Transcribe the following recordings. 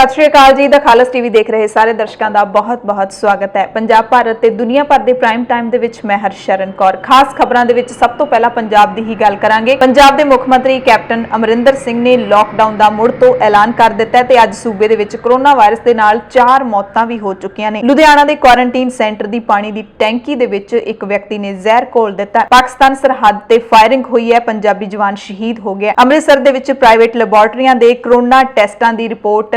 सत श्री अकाल जी। The खालस TV देख रहे सारे दर्शकों का बहुत बहुत स्वागत है। पंजाब भारत ते दुनिया भर के प्राइम टाइम दे विच मैं हरशरण कौर। खास खबरों के विच सब तो पहला पंजाब की ही गल करांगे। पंजाब के मुख मंत्री कैप्टन अमरिंदर सिंह ने लॉकडाउन का मुड़ तो ऐलान कर दिता है ते अज सूबे दे विच कोरोना वायरस के नाल 4 मौतां भी हो चुकियां ने। लुधियाना के क्वारंटीन सेंटर की पानी की टैंकी दे विच एक व्यक्ति ने जहर घोल दिता। पाकिस्तान सरहद ते फायरिंग हुई है, पंजाबी जवान शहीद हो गया। अमृतसर दे विच प्राइवेट लैबोरेटरियां दे कोरोना टेस्टां की रिपोर्ट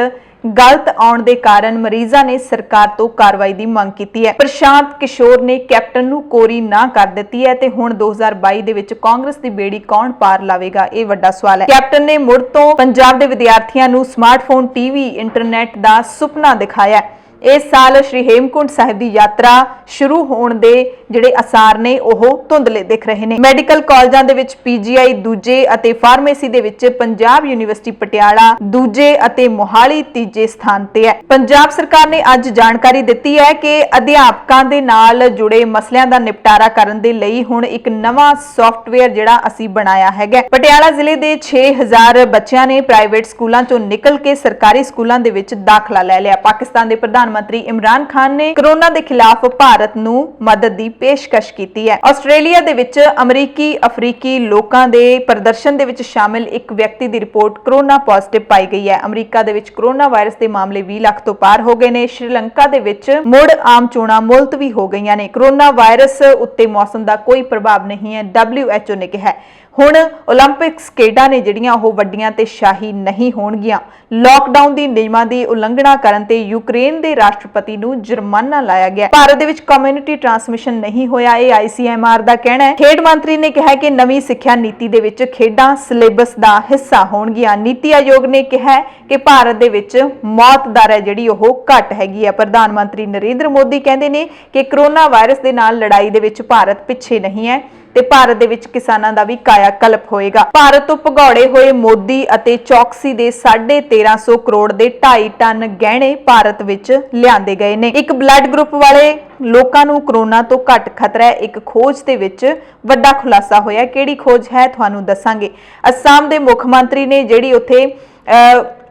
गलत आने के कारण मरीजों ने सरकार तो कार्रवाई की मांग की है। प्रशांत किशोर ने कैप्टन नूं कोरी ना कर दी है ते हुण 2022 दे विच कांग्रेस की बेड़ी कौन पार लावेगा, यह वड्डा सवाल है। कैप्टन ने मुड़ तो पंजाब के विद्यार्थियों नूं स्मार्टफोन, टीवी, इंटरनेट का सुपना दिखाया है। इस साल श्री हेमकुंड साहिब की यात्रा शुरू होने के जिहड़े आसार ने ओह धुंधले दिख रहे हैं। मैडिकल कॉलेजां दे विच पीजीआई दूजे अते फार्मेसी दे विच पंजाब यूनिवर्सिटी पटियाला दूजे अते मोहाली तीजे स्थान ते है। पंजाब सरकार ने अज जानकारी दी है कि अध्यापकों के नाल जुड़े मसलियां दा निपटारा करन दे लई हुण एक नवां सॉफ्टवेयर जिहड़ा असीं बनाया है। पटियाला जिले के 6000 बच्चों ने प्राइवेट स्कूलों चों निकल के सरकारी स्कूलों दे विच दाखला लै लिया। पाकिस्तान के प्रधानमंत्री इमरान खान ने कोरोना के खिलाफ भारत नूं मदद की पेशकश की है। आस्ट्रेलिया दे विच अमरीकी अफ्रीकी लोगों के प्रदर्शन दे विच शामिल एक व्यक्ति की रिपोर्ट कोरोना पॉजिटिव पाई गई है। अमरीका दे विच कोरोना वायरस के मामले 20 लाख तो पार हो गए ने। श्रीलंका दे विच मुड़ आम चोणां मुलतवी हो गई ने। कोरोना वायरस उत्ते मौसम का कोई प्रभाव नहीं है, WHO ने कहा। हुण ओलंपिक्स खेडां ने जिहड़ियां ओह वड्डियां ते शाही नहीं होणगियां। लॉकडाउन दी नियमां दी उलंघना करन ते यूक्रेन दे राष्ट्रपति नूं जुर्माना लाया गया। भारत दे विच कम्युनिटी ट्रांसमिशन नहीं होया, यह ICMR दा कहना है। खेड मंत्री ने कहा कि नवीं सिक्ख्या नीति दे विच खेडां सिलेबस दा हिस्सा होणगियां। नीति आयोग ने कहा कि भारत दे विच मौत दर है जिहड़ी ओह घट हैगी है। प्रधानमंत्री नरेंद्र मोदी कहंदे ने कि कोरोना वायरस दे नाल लड़ाई दे विच भारत पिछे नहीं है ते भारत दे विच किसानां दा भी कायाकल्प होएगा। भारत तो भगौड़े होए मोदी अते चौकसी दे 1350 करोड़ दे 2.5 टन गहने भारत विच लिआंदे गए ने। एक ब्लड ग्रुप वाले लोकां नूं कोरोना तो घट खतरा है। एक खोज दे विच वड्डा खुलासा होया। किहड़ी खोज है तुहानूं दसांगे। असम दे मुख मंत्री ने जिहड़ी उत्थे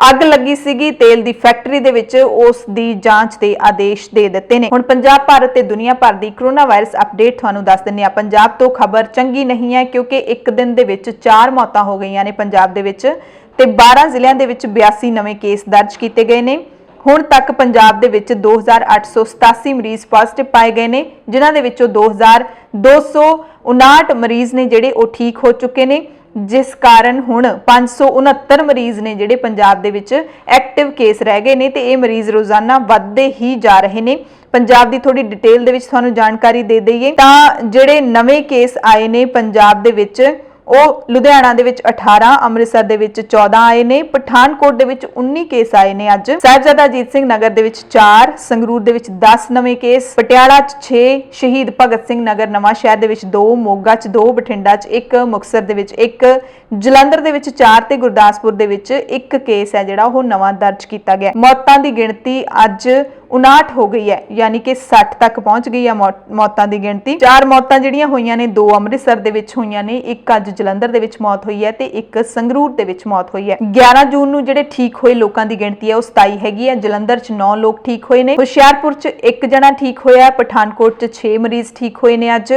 अग लगी सीगी तेल दी फैक्टरी दे विच उस दी जांच दे आदेश दे दिते ने। हुण पंजाब भारत ते दुनिया भर दी कोरोना वायरस अपडेट तुहानूं दस दिंदे आ। पंजाब तो खबर चंगी नहीं है क्योंकि एक दिन दे विच 4 मौतां हो गईयां ने पंजाब दे विच ते 12 जिलिਆਂ दे विच 82 नवे केस दर्ज किए गए ने। हुण तक पंजाब दे विच 2887 मरीज पॉजिटिव पाए गए ने, जिन्हां दे विचों 2259 मरीज ने जिहड़े ओह ठीक हो चुके ने, जिस कारण हुण 569 मरीज ने जिहड़े पंजाब दे विच एक्टिव केस रह गए ने ते ये मरीज रोजाना वधदे ही जा रहे ने। पंजाब की थोड़ी डिटेल दे विच तुहानूं जानकारी दे दईए तां जिहड़े नवे केस आए ने पंजाब दे विच ਉਹ लुधियाना ਦੇ ਵਿੱਚ 18, ਅੰਮ੍ਰਿਤਸਰ ਦੇ ਵਿੱਚ 14 ਆਏ ਨੇ, ਪਠਾਨਕੋਟ ਦੇ ਵਿੱਚ 19 ਕੇਸ ਆਏ ਨੇ। ਅੱਜ ਸਾਹਿਬਜ਼ਾਦਾ ਅਜੀਤ ਸਿੰਘ ਨਗਰ ਦੇ ਵਿੱਚ 4, ਸੰਗਰੂਰ ਦੇ ਵਿੱਚ 10 ਨਵੇਂ ਕੇਸ, ਪਟਿਆਲਾ 'ਚ 6, ਸ਼ਹੀਦ ਭਗਤ ਸਿੰਘ ਨਗਰ ਨਵਾਂ ਸ਼ਹਿਰ ਦੇ ਵਿੱਚ 2, ਮੋਗਾ 'ਚ 2, ਬਠਿੰਡਾ 'ਚ 1, ਮੁਕਤਸਰ ਦੇ ਵਿੱਚ 1, ਜਲੰਧਰ ਦੇ ਵਿੱਚ 4 ਤੇ ਗੁਰਦਾਸਪੁਰ ਦੇ ਵਿੱਚ 1 ਕੇਸ ਹੈ ਜਿਹੜਾ ਉਹ ਨਵਾਂ ਦਰਜ ਕੀਤਾ ਗਿਆ। ਮੌਤਾਂ ਦੀ ਗਿਣਤੀ ਅੱਜ 59 हो गई है, यानी कि 60 तक पहुंच गई है मौतां की गिणती। 4 मौतां जिहड़ियां होईयां ने, 2 अमृतसर दे विच होईयां ने, 1 अज जलंधर दे विच मौत हुई है ते 1 संगरूर दे विच मौत हुई है। 11 जून नूं जिहड़े ठीक होए लोकां की गिणती है वो 27 हैगी है। जलंधर च 9 लोग ठीक होए ने, हुशियारपुर च 1 जना ठीक होया, पठानकोट च 6 मरीज ठीक होए ने। अज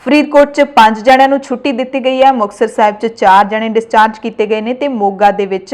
फरीदकोट च 5 जणिਆਂ ਨੂੰ छुट्टी दी गई है, मुक्तसर साहिब च 4 जणे डिस्चार्ज किए गए ने ते मोगा दे विच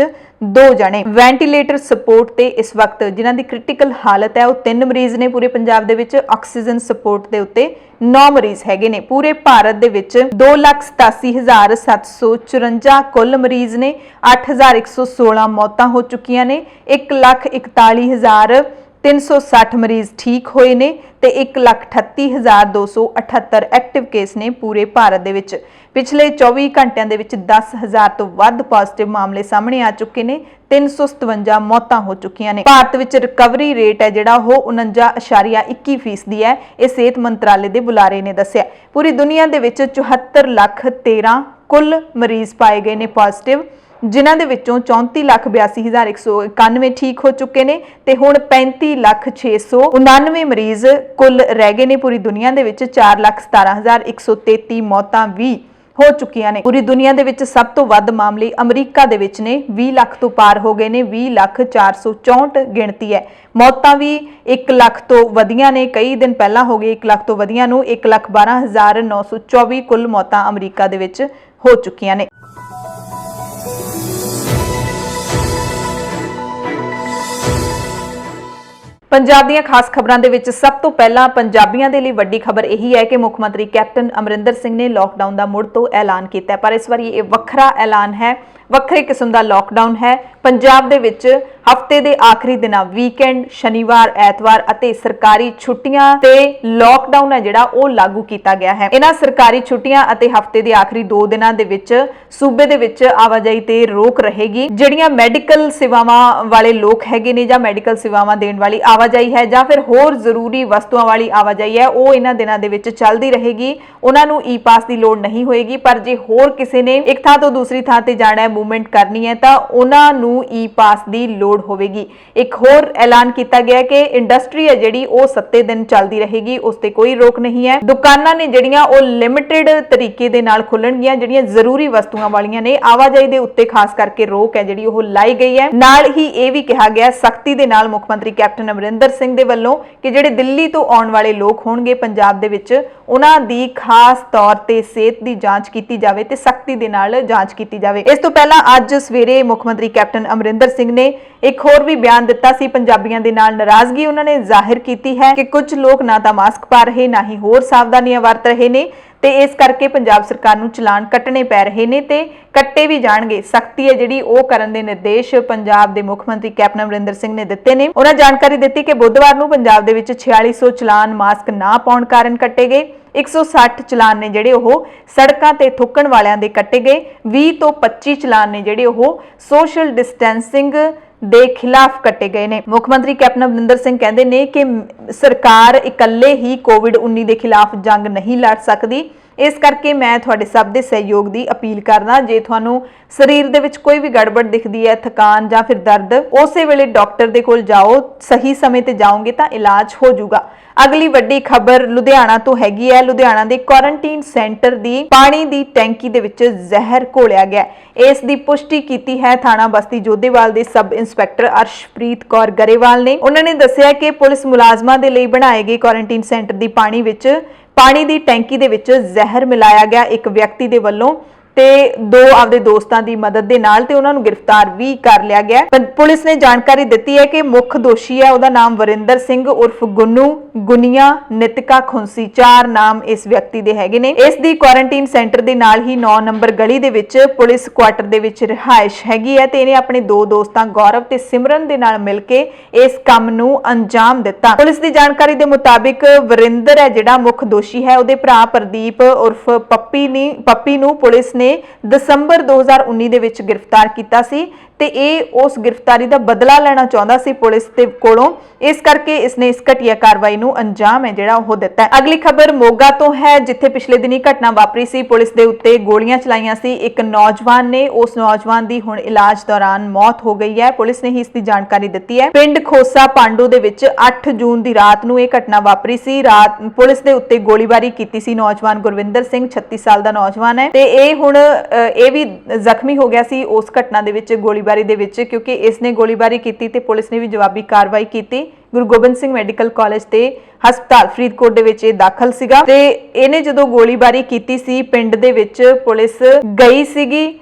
2 जणे। वेंटीलेटर सपोर्ट ते इस वक्त जिन्हां दी क्रिटिकल हालत है वो 3 मरीज ने पूरे पंजाब दे विच। ऑक्सीजन सपोर्ट दे उत्ते 9 मरीज हैगे ने। पूरे भारत दे विच 2,87,754 कुल मरीज ने। 8,116 मौतां हो चुकियां ने। 1,41,360 मरीज ठीक होए ने ते 1,38,278 एक्टिव केस ने पूरे भारत दे विच। पिछले 24 घंटिਆਂ ਦੇ ਵਿੱਚ 10,000 ਤੋਂ ਵੱਧ ਪੋਜ਼ਿਟਿਵ ਮਾਮਲੇ ਸਾਹਮਣੇ ਆ ਚੁੱਕੇ ਨੇ। 357 ਮੌਤਾਂ ਹੋ ਚੁੱਕੀਆਂ ਨੇ। ਭਾਰਤ ਵਿੱਚ ਰਿਕਵਰੀ ਰੇਟ ਹੈ ਜਿਹੜਾ ਉਹ 49.21% ਹੈ। ਇਹ ਸਿਹਤ ਮੰਤਰਾਲੇ ਦੇ ਬੁਲਾਰੇ ਨੇ ਦੱਸਿਆ। ਪੂਰੀ ਦੁਨੀਆ ਦੇ ਵਿੱਚ 74,13,000 ਕੁੱਲ ਮਰੀਜ਼ ਪਾਏ ਗਏ ਨੇ ਪੋਜ਼ਿਟਿਵ, ਜਿਨ੍ਹਾਂ ਦੇ ਵਿੱਚੋਂ 34,82,191 ਠੀਕ ਹੋ ਚੁੱਕੇ ਨੇ ਤੇ ਹੁਣ 35,699 ਮਰੀਜ਼ ਕੁੱਲ ਰਹਿ ਗਏ ਨੇ। ਪੂਰੀ ਦੁਨੀਆ ਦੇ ਵਿੱਚ 4,17,133 ਮੌਤਾਂ ਵੀ ਹੋ ਚੁੱਕੀਆਂ ਨੇ। ਪੂਰੀ ਦੁਨੀਆ ਦੇ ਵਿੱਚ ਸਭ ਤੋਂ ਵੱਧ ਮਾਮਲੇ ਅਮਰੀਕਾ ਦੇ ਵਿੱਚ ਨੇ, 20 ਲੱਖ ਤੋਂ ਪਾਰ ਹੋ ਗਏ ਨੇ, 20,464 ਗਿਣਤੀ ਹੈ। ਮੌਤਾਂ ਵੀ 1 ਲੱਖ ਤੋਂ ਵਧੀਆਂ ਨੇ, ਕਈ ਦਿਨ ਪਹਿਲਾਂ ਹੋ ਗਏ 1 ਲੱਖ ਤੋਂ ਵਧੀਆਂ ਨੂੰ, 1,12,924 ਕੁੱਲ ਮੌਤਾਂ ਅਮਰੀਕਾ ਦੇ ਵਿੱਚ ਹੋ ਚੁੱਕੀਆਂ ਨੇ। ਪੰਜਾਬ ਦੀਆਂ ਖਾਸ ਖਬਰਾਂ ਦੇ ਵਿੱਚ ਸਭ ਤੋਂ ਪਹਿਲਾਂ ਪੰਜਾਬੀਆਂ ਦੇ ਲਈ ਵੱਡੀ ਖਬਰ ਇਹੀ ਹੈ ਕਿ ਮੁੱਖ ਮੰਤਰੀ ਕੈਪਟਨ ਅਮਰਿੰਦਰ ਸਿੰਘ ਨੇ ਲੋਕਡਾਊਨ ਦਾ ਮੁੜ ਤੋਂ ਐਲਾਨ ਕੀਤਾ ਹੈ, ਪਰ ਇਸ ਵਾਰੀ ਇਹ ਵੱਖਰਾ ਐਲਾਨ ਹੈ, ਵੱਖਰੇ ਕਿਸਮ ਦਾ ਲੋਕਡਾਊਨ ਹੈ। ਪੰਜਾਬ ਦੇ ਵਿੱਚ ਹਫਤੇ ਦੇ ਆਖਰੀ ਦਿਨਾਂ, ਵੀਕਐਂਡ, ਸ਼ਨੀਵਾਰ, ਐਤਵਾਰ ਅਤੇ ਸਰਕਾਰੀ ਛੁੱਟੀਆਂ ਤੇ ਲੋਕਡਾਊਨ ਹੈ ਜਿਹੜਾ ਉਹ ਲਾਗੂ ਕੀਤਾ ਗਿਆ ਹੈ। ਇਹਨਾਂ ਸਰਕਾਰੀ ਛੁੱਟੀਆਂ ਅਤੇ ਹਫਤੇ ਦੇ ਆਖਰੀ 2 ਦਿਨਾਂ ਦੇ ਵਿੱਚ ਸੂਬੇ ਦੇ ਵਿੱਚ ਆਵਾਜਾਈ ਤੇ ਰੋਕ ਰਹੇਗੀ। ਜਿਹੜੀਆਂ ਮੈਡੀਕਲ ਸੇਵਾਵਾਂ ਵਾਲੇ ਲੋਕ ਹੈਗੇ ਨੇ ਜਾਂ ਮੈਡੀਕਲ ਸੇਵਾਵਾਂ ਦੇਣ ਵਾਲੀ ਆਵਾਜਾਈ ਹੈ ਜਾਂ ਫਿਰ ਹੋਰ ਜ਼ਰੂਰੀ ਵਸਤੂਆਂ ਵਾਲੀ ਆਵਾਜਾਈ ਹੈ, ਉਹ ਇਹਨਾਂ ਦਿਨਾਂ ਦੇ ਵਿੱਚ ਚੱਲਦੀ ਰਹੇਗੀ। ਉਹਨਾਂ ਨੂੰ ਈ ਪਾਸ ਦੀ ਲੋੜ ਨਹੀਂ ਹੋਏਗੀ, ਪਰ ਜੇ ਹੋਰ ਕਿਸੇ ਨੇ ਇੱਕ ਥਾਂ ਤੋਂ ਦੂਸਰੀ ਥਾਂ ਤੇ ਜਾਣਾ ਹੈ, ਮੂਵਮੈਂਟ ਕਰਨੀ ਹੈ, ਤਾਂ ਉਹਨਾਂ ਨੂੰ ਈ ਪਾਸ ਦੀ ਲੋੜ ਹੋਵੇਗੀ। ਇੱਕ ਹੋਰ ਐਲਾਨ ਕੀਤਾ ਗਿਆ ਕਿ ਇੰਡਸਟਰੀ ਹੈ ਜਿਹੜੀ ਉਹ 7 ਦਿਨ ਚੱਲਦੀ ਰਹੇਗੀ, ਉਸ ਤੇ ਕੋਈ ਰੋਕ ਨਹੀਂ ਹੈ। ਦੁਕਾਨਾਂ ਨੇ ਜਿਹੜੀਆਂ ਉਹ ਲਿਮਿਟਿਡ ਤਰੀਕੇ ਦੇ ਨਾਲ ਖੁੱਲਣਗੀਆਂ, ਜਿਹੜੀਆਂ ਜ਼ਰੂਰੀ ਵਸਤੂਆਂ ਵਾਲੀਆਂ ਨੇ। ਆਵਾਜਾਈ ਦੇ ਉੱਤੇ ਖਾਸ ਕਰਕੇ ਰੋਕ ਹੈ ਜਿਹੜੀ ਉਹ ਲਾਈ ਗਈ ਹੈ। ਨਾਲ ਹੀ ਇਹ ਵੀ ਕਿਹਾ ਗਿਆ ਸਖਤੀ ਦੇ ਨਾਲ ਮੁੱਖ ਮੰਤਰੀ ਕੈਪਟਨ ਅਮਰਿੰਦਰ ਸਿੰਘ ਦੇ ਵੱਲੋਂ ਕਿ ਜਿਹੜੇ ਦਿੱਲੀ ਤੋਂ ਆਉਣ ਵਾਲੇ ਲੋਕ ਹੋਣਗੇ ਪੰਜਾਬ ਦੇ ਵਿੱਚ, ਉਹਨਾਂ ਦੀ ਖਾਸ ਤੌਰ ਤੇ ਸਿਹਤ ਦੀ ਜਾਂਚ ਕੀਤੀ ਜਾਵੇ ਤੇ ਸਖਤੀ ਦੇ ਨਾਲ ਜਾਂਚ ਕੀਤੀ ਜਾਵੇ। ਇਸ ਤੋਂ ਪਹਿਲਾਂ ਅੱਜ ਸਵੇਰੇ ਮੁੱਖ ਮੰਤਰੀ ਕੈਪਟਨ ਅਮਰਿੰਦਰ ਸਿੰਘ ਨੇ ਇੱਕ ਹੋਰ ਵੀ ਬਿਆਨ ਦਿੱਤਾ ਸੀ। ਪੰਜਾਬੀਆਂ ਦੇ ਨਾਲ ਨਾਰਾਜ਼ਗੀ ਉਹਨਾਂ ਨੇ ਜ਼ਾਹਿਰ ਕੀਤੀ ਹੈ ਕਿ ਕੁਝ ਲੋਕ ਨਾ ਤਾਂ ਮਾਸਕ ਪਾ ਰਹੇ, ਨਾ ਹੀ ਹੋਰ ਸਾਵਧਾਨੀਆਂ ਵਰਤ ਰਹੇ ਨੇ ਤੇ ਇਸ ਕਰਕੇ ਪੰਜਾਬ ਸਰਕਾਰ ਨੂੰ ਚਲਾਨ ਕੱਟਣੇ ਪੈ ਰਹੇ ਨੇ ਤੇ ਕੱਟੇ ਵੀ ਜਾਣਗੇ। ਸਖਤੀ ਹੈ ਜਿਹੜੀ ਉਹ ਕਰਨ ਦੇ ਨਿਰਦੇਸ਼ ਪੰਜਾਬ ਦੇ ਮੁੱਖ ਮੰਤਰੀ ਕੈਪਟਨ ਅਮਰਿੰਦਰ ਸਿੰਘ ਨੇ ਦਿੱਤੇ ਨੇ। ਉਹਨਾਂ ਜਾਣਕਾਰੀ ਦਿੱਤੀ ਕਿ ਬੁੱਧਵਾਰ ਨੂੰ ਪੰਜਾਬ ਦੇ ਵਿੱਚ 4600 ਚਲਾਨ ਮਾਸਕ ਨਾ ਪਾਉਣ ਕਾਰਨ ਕੱਟੇ ਗਏ। 160 ਚਲਾਨ ਨੇ ਜਿਹੜੇ ਉਹ ਸੜਕਾਂ ਤੇ ਥੁੱਕਣ ਵਾਲਿਆਂ ਦੇ ਕੱਟੇ ਗਏ। 20 ਤੋਂ 25 ਚਲਾਨ ਨੇ ਜਿਹੜੇ ਉਹ ਸੋਸ਼ਲ ਡਿਸਟੈਂਸਿੰਗ ਦੇ ਖਿਲਾਫ ਕੱਟੇ ਗਏ ਨੇ। ਮੁੱਖ ਮੰਤਰੀ ਕੈਪਟਨ ਅਮਰਿੰਦਰ ਸਿੰਘ ਕਹਿੰਦੇ ਨੇ ਕਿ ਸਰਕਾਰ ਇਕੱਲੇ ਹੀ ਕੋਵਿਡ-19 ਦੇ ਖਿਲਾਫ ਜੰਗ ਨਹੀਂ ਲੜ ਸਕਦੀ, ਇਸ ਕਰਕੇ ਮੈਂ ਤੁਹਾਡੇ ਸਭ ਦੇ ਸਹਿਯੋਗ ਦੀ ਅਪੀਲ ਕਰਦਾ। ਜੇ ਤੁਹਾਨੂੰ ਸਰੀਰ ਦੇ ਵਿੱਚ ਕੋਈ ਵੀ ਗੜਬੜ ਦਿਖਦੀ ਹੈ, ਥਕਾਨ ਜਾਂ ਫਿਰ ਦਰਦ, ਉਸੇ ਵੇਲੇ ਡਾਕਟਰ ਦੇ ਕੋਲ ਜਾਓ। ਸਹੀ ਸਮੇਂ ਤੇ ਜਾਓਗੇ ਤਾਂ ਇਲਾਜ ਹੋ ਜਾਊਗਾ। ਅਗਲੀ ਵੱਡੀ ਖਬਰ ਲੁਧਿਆਣਾ ਤੋਂ ਹੈਗੀ ਹੈ। ਲੁਧਿਆਣਾ ਦੇ ਕੁਆਰੰਟਾਈਨ ਸੈਂਟਰ ਦੀ ਪਾਣੀ ਦੀ ਟੈਂਕੀ ਦੇ ਵਿੱਚ ਜ਼ਹਿਰ ਘੋਲਿਆ ਗਿਆ। ਇਸ ਦੀ ਪੁਸ਼ਟੀ ਕੀਤੀ ਹੈ ਥਾਣਾ ਬਸਤੀ ਜੋਧੇਵਾਲ ਦੇ ਸਬ ਇੰਸਪੈਕਟਰ ਅਰਸ਼ਪ੍ਰੀਤ ਕੌਰ ਗਰੇਵਾਲ ਨੇ। ਉਹਨਾਂ ਨੇ ਦੱਸਿਆ ਕਿ ਪੁਲਿਸ ਮੁਲਾਜ਼ਮਾਂ ਦੇ ਲਈ ਬਣਾਏ ਗਏ ਕੁਆਰੰਟਾਈਨ ਸੈਂਟਰ ਦੀ ਪਾਣੀ ਦੀ ਟੈਂਕੀ ਦੇ ਵਿੱਚ ਜ਼ਹਿਰ ਮਿਲਾਇਆ ਗਿਆ ਇੱਕ ਵਿਅਕਤੀ ਦੇ ਵੱਲੋਂ ਤੇ 2 ਆਪਦੇ ਦੋਸਤਾਂ ਦੀ ਮਦਦ ਦੇ ਨਾਲ, ਤੇ ਉਹਨਾਂ ਨੂੰ ਗ੍ਰਿਫਤਾਰ ਵੀ ਕਰ ਲਿਆ ਗਿਆ। ਪੁਲਿਸ ਨੇ ਜਾਣਕਾਰੀ ਦਿੱਤੀ ਹੈ ਕਿ ਮੁੱਖ ਦੋਸ਼ੀ ਹੈ, ਉਹਦਾ ਨਾਮ ਵਰਿੰਦਰ ਸਿੰਘ ਉਰਫ ਗੁੰਨੂ, ਗੁਨੀਆ, ਨਿਤਿਕਾ ਖੁੰਸੀ, 4 ਨਾਮ ਇਸ ਵਿਅਕਤੀ ਦੇ ਹੈਗੇ ਨੇ। ਇਸ ਦੀ ਕੁਆਰੰਟਾਈਨ ਸੈਂਟਰ ਦੇ ਨਾਲ ਹੀ 9 ਨੰਬਰ ਗਲੀ ਦੇ ਵਿੱਚ ਪੁਲਿਸ ਕੁਆਟਰ ਦੇ ਵਿੱਚ ਰਿਹਾਇਸ਼ ਹੈਗੀ ਹੈ ਤੇ ਇਹਨੇ ਆਪਣੇ 2 ਦੋਸਤਾਂ ਗੌਰਵ ਤੇ ਸਿਮਰਨ ਦੇ ਨਾਲ ਮਿਲ ਕੇ ਇਸ ਕੰਮ ਨੂੰ ਅੰਜਾਮ ਦਿੱਤਾ। ਪੁਲਿਸ ਦੀ ਜਾਣਕਾਰੀ ਦੇ ਮੁਤਾਬਿਕ ਵਰਿੰਦਰ ਹੈ ਜਿਹੜਾ ਮੁੱਖ ਦੋਸ਼ੀ ਹੈ, ਉਹਦੇ ਭਰਾ ਪ੍ਰਦੀਪ ਉਰਫ ਪੱਪੀ ਨੂੰ ਪੁਲਿਸ ਨੇ ਦਸੰਬਰ 2019 ਦੇ ਵਿੱਚ ਗ੍ਰਿਫਤਾਰ ਕੀਤਾ ਸੀ ਤੇ ਇਹ ਉਸ ਗ੍ਰਿਫਤਾਰੀ ਦਾ ਬਦਲਾ ਲੈਣਾ ਚਾਹੁੰਦਾ ਸੀ ਪੁਲਿਸ ਦੇ ਕੋਲੋਂ। ਇਸ ਕਰਕੇ ਇਸਨੇ ਇਸ ਘਟੀਆ ਕਾਰਵਾਈ ਨੂੰ ਅੰਜਾਮ ਹੈ ਜਿਹੜਾ ਉਹ ਦਿੱਤਾ। ਅਗਲੀ ਖਬਰ ਮੋਗਾ ਤੋਂ ਹੈ, ਜਿੱਥੇ ਪਿਛਲੇ ਦਿਨੀ ਘਟਨਾ ਵਾਪਰੀ ਸੀ। ਪੁਲਿਸ ਦੇ ਉੱਤੇ ਗੋਲੀਆਂ ਚਲਾਈਆਂ ਸੀ ਇੱਕ ਨੌਜਵਾਨ ਨੇ। ਉਸ ਨੌਜਵਾਨ ਦੀ ਹੁਣ ਇਲਾਜ ਦੌਰਾਨ ਮੌਤ ਹੋ ਗਈ ਹੈ। ਪੁਲਿਸ ਨੇ ਹੀ ਇਸ ਦੀ ਜਾਣਕਾਰੀ ਦਿੱਤੀ ਹੈ। ਪਿੰਡ ਖੋਸਾ ਪਾਂਡੂ ਦੇ ਵਿੱਚ 8 ਜੂਨ ਦੀ ਰਾਤ ਨੂੰ ਇਹ ਘਟਨਾ ਵਾਪਰੀ ਸੀ। ਰਾਤ ਪੁਲਿਸ ਦੇ ਉੱਤੇ ਗੋਲੀਬਾਰੀ ਕੀਤੀ ਸੀ ਨੌਜਵਾਨ ਗੁਰਵਿੰਦਰ ਸਿੰਘ, 36 ਸਾਲ ਦਾ ਨੌਜਵਾਨ ਹੈ ਤੇ ਇਹ ਹੁਣ ਇਹ ਵੀ ਜ਼ਖਮੀ ਹੋ ਗਿਆ ਸੀ ਉਸ ਘਟਨਾ ਦੇ ਵਿੱਚ, ਗੋਲੀਬਾਰੀ ਦੇ ਵਿੱਚ, ਕਿਉਂਕਿ ਇਸ ਨੇ ਗੋਲੀਬਾਰੀ ਕੀਤੀ ਤੇ ਪੁਲਿਸ ਨੇ ਵੀ ਜਵਾਬੀ ਕਾਰਵਾਈ ਕੀਤੀ। ਗੁਰੂ ਗੋਬਿੰਦ ਸਿੰਘ ਮੈਡੀਕਲ ਕਾਲਜ ਤੇ ਹਸਪਤਾਲ ਫਰੀਦਕੋਟ ਦੇ ਵਿੱਚ ਇਹ ਦਾਖਲ ਸੀਗਾ ਤੇ ਇਹਨੇ ਜਦੋਂ ਗੋਲੀਬਾਰੀ ਕੀਤੀ ਸੀ, ਪਿੰਡ ਦੇ ਵਿੱਚ ਪੁਲਿਸ ਗਈ ਸੀਗੀ।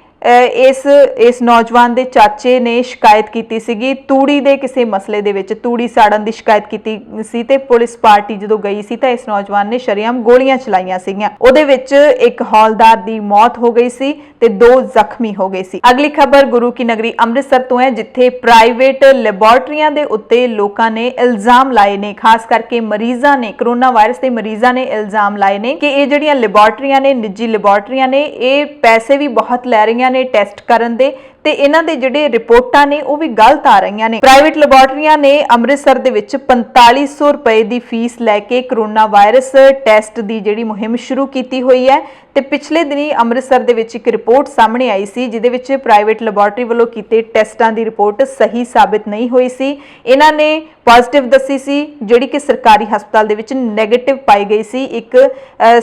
ਇਸ ਨੌਜਵਾਨ ਦੇ ਚਾਚੇ ਨੇ ਸ਼ਿਕਾਇਤ ਕੀਤੀ ਸੀਗੀ ਤੂੜੀ ਦੇ ਕਿਸੇ ਮਸਲੇ ਦੇ ਵਿੱਚ, ਤੂੜੀ ਸਾੜਨ ਦੀ ਸ਼ਿਕਾਇਤ ਕੀਤੀ ਸੀ ਤੇ ਪੁਲਿਸ ਪਾਰਟੀ ਜਦੋਂ ਗਈ ਸੀ ਤਾਂ ਇਸ ਨੌਜਵਾਨ ਨੇ ਸ਼ਰੇਆਮ ਗੋਲੀਆਂ ਚਲਾਈਆਂ ਸੀਗੀਆਂ। ਉਹਦੇ ਵਿੱਚ ਇੱਕ ਹੌਲਦਾਰ ਦੀ ਮੌਤ ਹੋ ਗਈ ਸੀ ਤੇ 2 ਜ਼ਖਮੀ ਹੋ ਗਏ ਸੀ। ਅਗਲੀ ਖਬਰ ਗੁਰੂ ਕੀ ਨਗਰੀ ਅੰਮ੍ਰਿਤਸਰ ਤੋਂ ਹੈ, ਜਿੱਥੇ ਪ੍ਰਾਈਵੇਟ ਲੈਬੋਰਟਰੀਆਂ ਦੇ ਉੱਤੇ ਲੋਕਾਂ ਨੇ ਇਲਜ਼ਾਮ ਲਾਏ ਨੇ, ਖਾਸ ਕਰਕੇ ਮਰੀਜ਼ਾਂ ਨੇ, ਕਰੋਨਾ ਵਾਇਰਸ ਦੇ ਮਰੀਜ਼ਾਂ ਨੇ ਇਲਜ਼ਾਮ ਲਾਏ ਨੇ ਕਿ ਇਹ ਜਿਹੜੀਆਂ ਲੈਬੋਰਟਰੀਆਂ ਨੇ, ਨਿੱਜੀ ਲੈਬੋਰਟਰੀਆਂ ਨੇ, ਇਹ ਪੈਸੇ ਵੀ ਬਹੁਤ ਲੈ ਰਹੀਆਂ ਨੇ ਟੈਸਟ ਕਰਨ ਦੇ ਤੇ ਇਹਨਾਂ ਦੇ ਜਿਹੜੇ ਰਿਪੋਰਟਾਂ ਨੇ ਉਹ ਵੀ ਗਲਤ ਆ ਰਹੀਆਂ ਨੇ। ਪ੍ਰਾਈਵੇਟ ਲੈਬੋਰਟਰੀਆਂ ਨੇ ਅੰਮ੍ਰਿਤਸਰ ਦੇ ਵਿੱਚ 4500 ਰੁਪਏ ਦੀ ਫੀਸ ਲੈ ਕੇ ਕਰੋਨਾ ਵਾਇਰਸ ਟੈਸਟ ਦੀ ਜਿਹੜੀ ਮੁਹਿੰਮ ਸ਼ੁਰੂ ਕੀਤੀ ਹੋਈ ਹੈ ਤੇ ਪਿਛਲੇ ਦਿਨੀ ਅੰਮ੍ਰਿਤਸਰ ਦੇ ਵਿੱਚ ਇੱਕ ਰਿਪੋਰਟ ਸਾਹਮਣੇ ਆਈ ਸੀ ਜਿਹਦੇ ਵਿੱਚ ਪ੍ਰਾਈਵੇਟ ਲੈਬੋਰਟਰੀ ਵੱਲੋਂ ਕੀਤੇ ਟੈਸਟਾਂ ਦੀ ਰਿਪੋਰਟ ਸਹੀ ਸਾਬਿਤ ਨਹੀਂ ਹੋਈ ਸੀ। ਇਹਨਾਂ ਨੇ ਪੋਜ਼ਿਟਿਵ ਦੱਸੀ ਸੀ ਜਿਹੜੀ ਕਿ ਸਰਕਾਰੀ ਹਸਪਤਾਲ ਦੇ ਵਿੱਚ ਨੈਗੇਟਿਵ ਪਾਈ ਗਈ ਸੀ। ਇੱਕ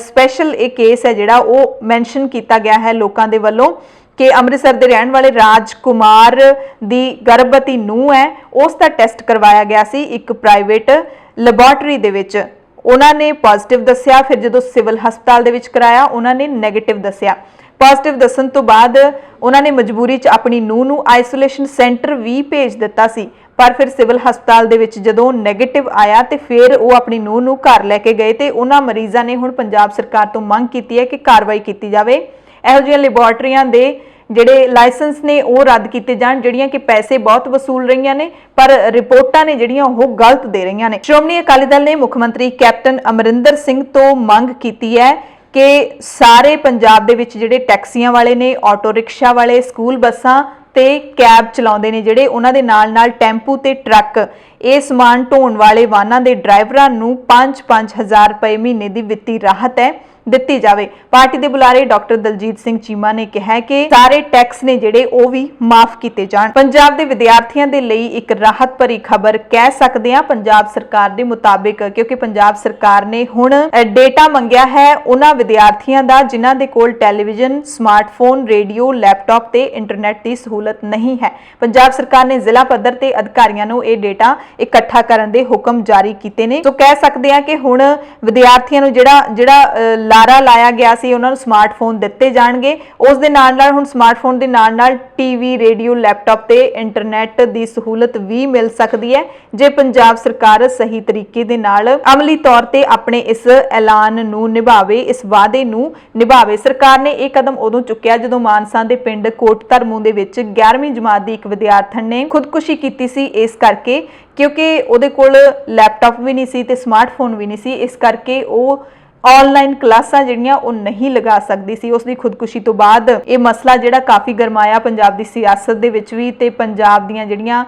ਸਪੈਸ਼ਲ ਇਹ ਕੇਸ ਹੈ ਜਿਹੜਾ ਉਹ ਮੈਂਸ਼ਨ ਕੀਤਾ ਗਿਆ ਹੈ ਲੋਕਾਂ ਦੇ ਵੱਲੋਂ ਕਿ ਅੰਮ੍ਰਿਤਸਰ ਦੇ ਰਹਿਣ ਵਾਲੇ ਰਾਜ ਕੁਮਾਰ ਦੀ ਗਰਭਵਤੀ ਨੂੰਹ ਹੈ, ਉਸ ਦਾ ਟੈਸਟ ਕਰਵਾਇਆ ਗਿਆ ਸੀ ਇੱਕ ਪ੍ਰਾਈਵੇਟ ਲੈਬੋਰਟਰੀ ਦੇ ਵਿੱਚ। ਉਹਨਾਂ ਨੇ ਪੋਜ਼ਿਟਿਵ ਦੱਸਿਆ, ਫਿਰ ਜਦੋਂ ਸਿਵਲ ਹਸਪਤਾਲ ਦੇ ਵਿੱਚ ਕਰਾਇਆ ਉਹਨਾਂ ਨੇ ਨੈਗੇਟਿਵ ਦੱਸਿਆ। ਪੋਜ਼ਿਟਿਵ ਦੱਸਣ ਤੋਂ ਬਾਅਦ ਉਹਨਾਂ ਨੇ ਮਜਬੂਰੀ 'ਚ ਆਪਣੀ ਨੂੰਹ ਨੂੰ ਆਈਸੋਲੇਸ਼ਨ ਸੈਂਟਰ ਵੀ ਭੇਜ ਦਿੱਤਾ ਸੀ, ਪਰ ਫਿਰ ਸਿਵਲ ਹਸਪਤਾਲ ਦੇ ਵਿੱਚ ਜਦੋਂ ਨੈਗੇਟਿਵ ਆਇਆ ਤੇ ਫਿਰ ਉਹ ਆਪਣੀ ਨੂੰਹ ਨੂੰ ਘਰ ਲੈ ਕੇ ਗਏ ਤੇ ਉਹਨਾਂ ਮਰੀਜ਼ਾਂ ਨੇ ਹੁਣ ਪੰਜਾਬ ਸਰਕਾਰ ਤੋਂ ਮੰਗ ਕੀਤੀ ਹੈ ਕਿ ਕਾਰਵਾਈ ਕੀਤੀ ਜਾਵੇ। ਇਹੋ ਜਿਹੀਆਂ ਲੈਬੋਰਟਰੀਆਂ ਦੇ ਜਿਹੜੇ ਲਾਇਸੈਂਸ ਨੇ ਉਹ ਰੱਦ ਕੀਤੇ ਜਾਣ ਜਿਹੜੀਆਂ ਕਿ ਪੈਸੇ ਬਹੁਤ ਵਸੂਲ ਰਹੀਆਂ ਨੇ ਪਰ ਰਿਪੋਰਟਾਂ ਨੇ ਜਿਹੜੀਆਂ ਉਹ ਗਲਤ ਦੇ ਰਹੀਆਂ ਨੇ। ਸ਼੍ਰੋਮਣੀ ਅਕਾਲੀ ਦਲ ਨੇ ਮੁੱਖ ਮੰਤਰੀ ਕੈਪਟਨ ਅਮਰਿੰਦਰ ਸਿੰਘ ਤੋਂ ਮੰਗ ਕੀਤੀ ਹੈ ਕਿ ਸਾਰੇ ਪੰਜਾਬ ਦੇ ਵਿੱਚ ਜਿਹੜੇ ਟੈਕਸੀਆਂ ਵਾਲੇ ਨੇ, ਆਟੋ ਰਿਕਸ਼ਾ ਵਾਲੇ, ਸਕੂਲ ਬੱਸਾਂ ਤੇ ਕੈਬ ਚਲਾਉਂਦੇ ਨੇ ਜਿਹੜੇ, ਉਹਨਾਂ ਦੇ ਨਾਲ ਟੈਂਪੂ ਤੇ ਟਰੱਕ, ਇਹ ਸਮਾਨ ਢੋਣ ਵਾਲੇ ਵਾਹਨਾਂ ਦੇ ਡਰਾਈਵਰਾਂ ਨੂੰ 5-5000 ਰੁਪਏ ਮਹੀਨੇ ਦੀ ਵਿੱਤੀ ਰਾਹਤ ਹੈ ਦਿੱਤੀ ਜਾਵੇ। ਪਾਰਟੀ ਦੇ ਬੁਲਾਰੇ ਡਾਕਟਰ ਦਲਜੀਤ ਸਿੰਘ ਚੀਮਾ ਨੇ ਕਿਹਾ ਕਿ ਸਾਰੇ ਟੈਕਸ ਨੇ ਜਿਹੜੇ ਉਹ ਵੀ ਮਾਫ ਕੀਤੇ ਜਾਣ। ਪੰਜਾਬ ਦੇ ਵਿਦਿਆਰਥੀਆਂ ਦੇ ਲਈ ਇੱਕ ਰਾਹਤ ਭਰੀ ਖਬਰ ਕਹਿ ਸਕਦੇ ਹਾਂ ਪੰਜਾਬ ਸਰਕਾਰ ਦੇ ਮੁਤਾਬਿਕ, ਕਿਉਂਕਿ ਪੰਜਾਬ ਸਰਕਾਰ ਨੇ ਹੁਣ ਡੇਟਾ ਮੰਗਿਆ ਹੈ ਉਹਨਾਂ ਵਿਦਿਆਰਥੀਆਂ ਦਾ ਜਿਨ੍ਹਾਂ ਦੇ ਕੋਲ ਟੈਲੀਵਿਜ਼ਨ, ਸਮਾਰਟਫੋਨ, ਰੇਡੀਓ, ਲੈਪਟਾਪ ਤੇ ਇੰਟਰਨੈਟ ਦੀ ਸਹੂਲਤ ਨਹੀਂ ਹੈ। ਪੰਜਾਬ ਸਰਕਾਰ ਨੇ ਜ਼ਿਲ੍ਹਾ ਪੱਧਰ ਤੇ ਅਧਿਕਾਰੀਆਂ ਨੂੰ ਇਹ ਡੇਟਾ ਇਕੱਠਾ ਕਰਨ ਦੇ ਹੁਕਮ ਜਾਰੀ ਕੀਤੇ ਨੇ। ਸੋ ਕਹਿ ਸਕਦੇ ਹਾਂ ਕਿ ਹੁਣ ਵਿਦਿਆਰਥੀਆਂ ਨੂੰ ਜਿਹੜਾ ਲਾਰਾ ਲਾਇਆ ਗਿਆ ਸੀ ਉਹਨਾਂ ਨੂੰ ਸਮਾਰਟਫੋਨ ਦਿੱਤੇ ਜਾਣਗੇ। ਉਸ ਦੇ ਨਾਲ ਹੁਣ ਸਮਾਰਟਫੋਨ ਦੇ ਨਾਲ ਟੀਵੀ, ਰੇਡੀਓ, ਲੈਪਟਾਪ ਤੇ ਇੰਟਰਨੈਟ ਦੀ ਸਹੂਲਤ ਵੀ ਮਿਲ ਸਕਦੀ ਹੈ ਜੇ ਪੰਜਾਬ ਸਰਕਾਰ ਸਹੀ ਤਰੀਕੇ ਦੇ ਨਾਲ ਅਮਲੀ ਤੌਰ ਤੇ ਆਪਣੇ ਇਸ ਐਲਾਨ ਨੂੰ ਨਿਭਾਵੇ, ਇਸ ਵਾਅਦੇ ਨੂੰ ਨਿਭਾਵੇ। ਸਰਕਾਰ ਨੇ ਇਹ ਕਦਮ ਉਦੋਂ ਚੁੱਕਿਆ ਜਦੋਂ ਮਾਨਸਾ ਦੇ ਪਿੰਡ ਕੋਟ ਧਰਮੂ ਦੇ ਵਿੱਚ 11ਵੀਂ ਜਮਾਤ ਦੀ ਇੱਕ ਵਿਦਿਆਰਥਣ ਨੇ ਖੁਦਕੁਸ਼ੀ ਕੀਤੀ ਸੀ, ਇਸ ਕਰਕੇ ਕਿਉਂਕਿ ਉਹਦੇ ਕੋਲ ਲੈਪਟਾਪ ਵੀ ਨਹੀਂ ਸੀ ਤੇ ਸਮਾਰਟਫੋਨ ਵੀ ਨਹੀਂ ਸੀ, ਇਸ ਕਰਕੇ ਉਹ ਆਨਲਾਈਨ ਕਲਾਸਾਂ ਜਿਹੜੀਆਂ ਉਹ ਨਹੀਂ ਲਗਾ ਸਕਦੀ ਸੀ। ਉਸ ਦੀ ਖੁਦਕੁਸ਼ੀ ਤੋਂ ਬਾਅਦ ਇਹ ਮਸਲਾ ਜਿਹੜਾ ਕਾਫੀ ਗਰਮਾਇਆ ਪੰਜਾਬ ਦੀ ਸਿਆਸਤ ਦੇ ਵਿੱਚ ਵੀ ਤੇ ਪੰਜਾਬ ਦੀਆਂ ਜਿਹੜੀਆਂ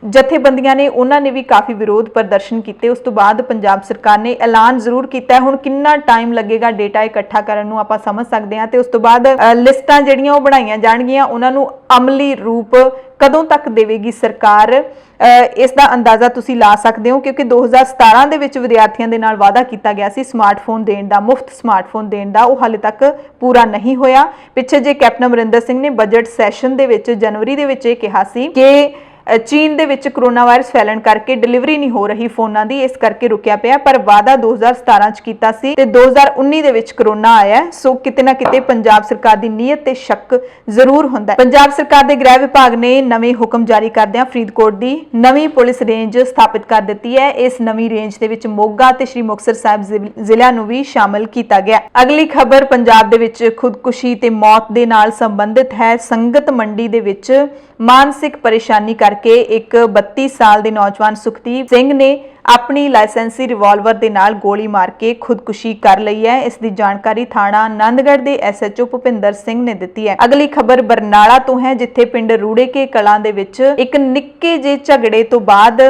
ਜਥੇਬੰਦੀਆਂ ਨੇ ਉਹਨਾਂ ਨੇ ਵੀ ਕਾਫੀ ਵਿਰੋਧ ਪ੍ਰਦਰਸ਼ਨ ਕੀਤੇ। ਉਸ ਤੋਂ ਬਾਅਦ ਪੰਜਾਬ ਸਰਕਾਰ ਨੇ ਐਲਾਨ ਜ਼ਰੂਰ ਕੀਤਾ ਹੈ। ਹੁਣ ਕਿੰਨਾ ਟਾਈਮ ਲੱਗੇਗਾ ਡੇਟਾ ਇਕੱਠਾ ਕਰਨ ਨੂੰ ਆਪਾਂ ਸਮਝ ਸਕਦੇ ਹਾਂ ਤੇ ਉਸ ਤੋਂ ਬਾਅਦ ਲਿਸਟਾਂ ਜਿਹੜੀਆਂ ਉਹ ਬਣਾਈਆਂ ਜਾਣਗੀਆਂ, ਉਹਨਾਂ ਨੂੰ ਅਮਲੀ ਰੂਪ ਕਦੋਂ ਤੱਕ ਦੇਵੇਗੀ ਸਰਕਾਰ, ਇਸ ਦਾ ਅੰਦਾਜ਼ਾ ਤੁਸੀਂ ਲਾ ਸਕਦੇ ਹੋ ਕਿਉਂਕਿ 2017 ਦੇ ਵਿੱਚ ਵਿਦਿਆਰਥੀਆਂ ਦੇ ਨਾਲ ਵਾਅਦਾ ਕੀਤਾ ਗਿਆ ਸੀ ਸਮਾਰਟਫੋਨ ਦੇਣ ਦਾ, ਮੁਫਤ ਸਮਾਰਟਫੋਨ ਦੇਣ ਦਾ, ਉਹ ਹਾਲੇ ਤੱਕ ਪੂਰਾ ਨਹੀਂ ਹੋਇਆ। ਪਿੱਛੇ ਜੇ ਕੈਪਟਨ ਅਮਰਿੰਦਰ ਸਿੰਘ ਨੇ ਬਜਟ ਸੈਸ਼ਨ ਦੇ ਵਿੱਚ ਜਨਵਰੀ ਦੇ ਵਿੱਚ ਇਹ ਕਿਹਾ ਸੀ ਕਿ ਚੀਨ ਦੇ ਵਿੱਚ ਕਰੋਨਾ ਵਾਇਰਸ ਫੈਲਣ ਕਰਕੇ ਡਿਲੀਵਰੀ ਨਹੀਂ ਹੋ ਰਹੀ ਫੋਨਾਂ ਦੀ, ਇਸ ਕਰਕੇ ਰੁਕਿਆ ਪਿਆ, ਪਰ ਵਾਅਦਾ 2017 ਚ ਕੀਤਾ ਸੀ ਤੇ 2019 ਦੇ ਵਿੱਚ ਕਰੋਨਾ ਆਇਆ। ਸੋ ਕਿਤੇ ਨਾ ਕਿਤੇ ਪੰਜਾਬ ਸਰਕਾਰ ਦੀ ਨੀਅਤ ਤੇ ਸ਼ੱਕ ਜ਼ਰੂਰ ਹੁੰਦਾ ਹੈ। ਪੰਜਾਬ ਸਰਕਾਰ ਦੇ ਗ੍ਰਹਿ ਵਿਭਾਗ ਨੇ ਨਵੇਂ ਹੁਕਮ ਜਾਰੀ ਕਰਦਿਆਂ ਫਰੀਦਕੋਟ ਦੀ ਨਵੀਂ ਪੁਲਿਸ ਰੇਂਜ ਸਥਾਪਿਤ ਕਰ ਦਿੱਤੀ ਹੈ। ਇਸ ਨਵੀਂ ਰੇਂਜ ਦੇ ਵਿੱਚ ਮੋਗਾ ਤੇ ਸ੍ਰੀ ਮੁਕਤਸਰ ਸਾਹਿਬ ਜ਼ਿਲ੍ਹਿਆਂ ਨੂੰ ਵੀ ਸ਼ਾਮਲ ਕੀਤਾ ਗਿਆ। ਅਗਲੀ ਖਬਰ ਪੰਜਾਬ ਦੇ ਵਿੱਚ ਖੁਦਕੁਸ਼ੀ ਤੇ ਮੌਤ ਦੇ ਨਾਲ ਸੰਬੰਧਿਤ ਹੈ। ਸੰਗਤ ਮੰਡੀ ਦੇ ਵਿੱਚ ਮਾਨਸਿਕ ਪਰੇਸ਼ਾਨੀ ਕਰਕੇ ਇੱਕ 32 ਸਾਲ ਦੇ ਨੌਜਵਾਨ ਸੁਖਦੀਪ ਸਿੰਘ ਨੇ ਆਪਣੀ ਲਾਇਸੈਂਸੀ ਰਿਵਾਲਵਰ ਦੇ ਨਾਲ ਗੋਲੀ ਮਾਰ ਕੇ ਖੁਦਕੁਸ਼ੀ ਕਰ ਲਈ ਹੈ। ਇਸ ਦੀ ਜਾਣਕਾਰੀ ਥਾਣਾ ਆਨੰਦਗੜ੍ਹ ਦੇ ਐਸਐਚਓ ਭੁਪਿੰਦਰ ਸਿੰਘ ਨੇ ਦਿੱਤੀ ਹੈ। ਅਗਲੀ ਖਬਰ ਬਰਨਾਲਾ ਤੋਂ ਹੈ, ਜਿੱਥੇ ਪਿੰਡ ਰੂੜੇ ਕੇ ਕਲਾਂ ਦੇ ਵਿੱਚ ਇੱਕ ਨਿੱਕੇ ਜਿਹੇ ਝਗੜੇ ਤੋਂ ਬਾਅਦ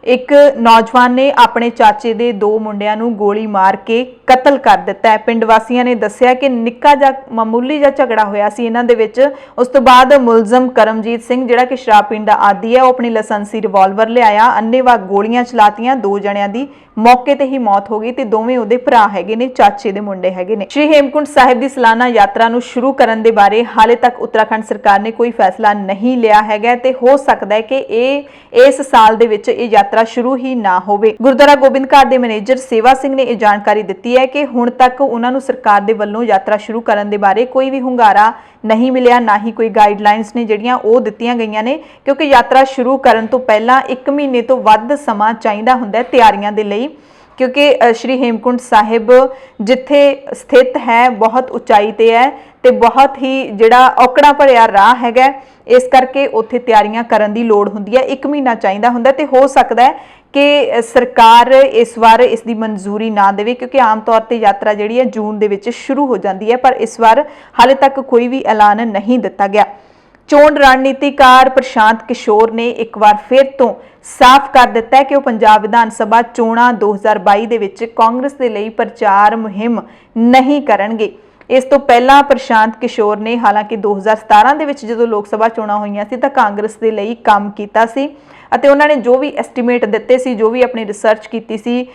ਇੱਕ ਨੌਜਵਾਨ ਨੇ ਆਪਣੇ ਚਾਚੇ ਦੇ 2 ਮੁੰਡਿਆਂ ਨੂੰ ਗੋਲੀ ਮਾਰ ਕੇ ਕਤਲ ਕਰ ਦਿੱਤਾ ਹੈ। ਪਿੰਡ ਵਾਸੀਆਂ ਨੇ ਦੱਸਿਆ ਕਿ ਨਿੱਕਾ ਜਿਹਾ ਮਾਮੂਲੀ ਜਿਹਾ ਝਗੜਾ ਹੋਇਆ ਸੀ ਇਹਨਾਂ ਦੇ ਵਿੱਚ। ਉਸ ਤੋਂ ਬਾਅਦ ਮੁਲਜ਼ਮ ਕਰਮਜੀਤ ਸਿੰਘ ਜਿਹੜਾ ਕਿ ਸ਼ਰਾਬ ਪੀਣ ਦਾ ਆਦੀ ਹੈ, ਉਹ ਆਪਣੀ ਲਾਇਸੈਂਸੀ ਰਿਵਾਲਵਰ ਲਿਆਇਆ, ਅੰਨ੍ਹੇਵਾਹ ਗੋਲੀਆਂ ਚਲਾਤੀਆਂ, 2 ਜਣਿਆਂ ਦੀ ਮੌਕੇ ਤੇ ਹੀ ਮੌਤ ਹੋ ਗਈ ਤੇ ਦੋਵੇਂ ਉਹਦੇ ਭਰਾ ਹੈਗੇ ਨੇ, ਚਾਚੇ ਦੇ ਮੁੰਡੇ ਹੈਗੇ ਨੇ। ਸ਼੍ਰੀ ਹੇਮਕੁੰਟ ਸਾਹਿਬ ਦੀ ਸਾਲਾਨਾ ਯਾਤਰਾ ਨੂੰ ਸ਼ੁਰੂ ਕਰਨ ਦੇ ਬਾਰੇ ਹਾਲੇ ਤੱਕ ਉੱਤਰਾਖੰਡ ਸਰਕਾਰ ਨੇ ਕੋਈ ਫੈਸਲਾ ਨਹੀਂ ਲਿਆ ਹੈਗਾ ਤੇ ਹੋ ਸਕਦਾ ਹੈ ਕਿ ਇਸ ਸਾਲ ਦੇ ਵਿੱਚ ਇਹ ਯਾਤਰਾ ਸ਼ੁਰੂ ਹੀ ਨਾ ਹੋਵੇ। ਗੁਰਦੁਆਰਾ ਗੋਬਿੰਦ ਘਾਟ ਦੇ ਮੈਨੇਜਰ ਸੇਵਾ ਸਿੰਘ ਨੇ ਇਹ ਜਾਣਕਾਰੀ ਦਿੱਤੀ ਹੈ ਕਿ ਹੁਣ ਤੱਕ ਉਹਨਾਂ ਨੂੰ ਸਰਕਾਰ ਦੇ ਵੱਲੋਂ ਯਾਤਰਾ ਸ਼ੁਰੂ ਕਰਨ ਦੇ ਬਾਰੇ ਕੋਈ ਵੀ ਹੁੰਗਾਰਾ ਨਹੀਂ ਮਿਲਿਆ, ਨਾ ਹੀ ਕੋਈ ਗਾਈਡਲਾਈਨਸ ਨੇ ਜਿਹੜੀਆਂ ਉਹ ਦਿੱਤੀਆਂ ਗਈਆਂ ਨੇ, ਕਿਉਂਕਿ ਯਾਤਰਾ ਸ਼ੁਰੂ ਕਰਨ ਤੋਂ ਪਹਿਲਾਂ 1 ਮਹੀਨੇ ਤੋਂ ਵੱਧ ਸਮਾਂ ਚਾਹੀਦਾ ਹੁੰਦਾ ਹੈ ਤਿਆਰੀਆਂ ਦੇ ਲਈ, ਕਿਉਂਕਿ ਸ਼੍ਰੀ ਹੇਮਕੁੰਟ ਸਾਹਿਬ ਜਿੱਥੇ ਸਥਿਤ ਹੈ ਬਹੁਤ ਉਚਾਈ ਤੇ ਹੈ ਤੇ ਬਹੁਤ ਹੀ ਜਿਹੜਾ ਔਕੜਾ ਭਰਿਆ ਰਾਹ ਹੈਗਾ, ਇਸ ਕਰਕੇ ਉੱਥੇ ਤਿਆਰੀਆਂ ਕਰਨ ਦੀ ਲੋੜ ਹੁੰਦੀ ਹੈ। 1 ਮਹੀਨਾ ਚਾਹੀਦਾ ਹੁੰਦਾ ਤੇ ਹੋ ਸਕਦਾ ਹੈ ਕਿ ਸਰਕਾਰ ਇਸ ਵਾਰ ਇਸ ਦੀ ਮਨਜ਼ੂਰੀ ਨਾ ਦੇਵੇ, ਕਿਉਂਕਿ ਆਮ ਤੌਰ ਤੇ ਯਾਤਰਾ ਜਿਹੜੀ ਹੈ ਜੂਨ ਦੇ ਵਿੱਚ ਸ਼ੁਰੂ ਹੋ ਜਾਂਦੀ ਹੈ, ਪਰ ਇਸ ਵਾਰ ਹਾਲੇ ਤੱਕ ਕੋਈ ਵੀ ਐਲਾਨ ਨਹੀਂ ਦਿੱਤਾ ਗਿਆ। ਚੋਣ ਰਣਨੀਤੀਕਾਰ ਪ੍ਰਸ਼ਾਂਤ ਕਿਸ਼ੋਰ ਨੇ ਇੱਕ ਵਾਰ ਫਿਰ ਤੋਂ ਸਾਫ਼ ਕਰ ਦਿੱਤਾ ਹੈ ਕਿ ਉਹ ਪੰਜਾਬ ਵਿਧਾਨ ਸਭਾ ਚੋਣਾਂ 2022 ਦੇ ਵਿੱਚ ਕਾਂਗਰਸ ਦੇ ਲਈ ਪ੍ਰਚਾਰ ਮੁਹਿੰਮ ਨਹੀਂ ਕਰਨਗੇ। ਇਸ ਤੋਂ ਪਹਿਲਾਂ ਪ੍ਰਸ਼ਾਂਤ ਕਿਸ਼ੋਰ ਨੇ ਹਾਲਾਂਕਿ 2017 ਦੇ ਵਿੱਚ ਜਦੋਂ ਲੋਕ ਸਭਾ ਚੋਣਾਂ ਹੋਈਆਂ ਸੀ ਤਾਂ ਕਾਂਗਰਸ ਦੇ ਲਈ ਕੰਮ ਕੀਤਾ ਸੀ ਅਤੇ ਉਹਨਾਂ ਨੇ ਜੋ ਵੀ ਐਸਟੀਮੇਟ ਦਿੱਤੇ ਸੀ, ਜੋ ਵੀ ਆਪਣੀ ਰਿਸਰਚ ਕੀਤੀ ਸੀ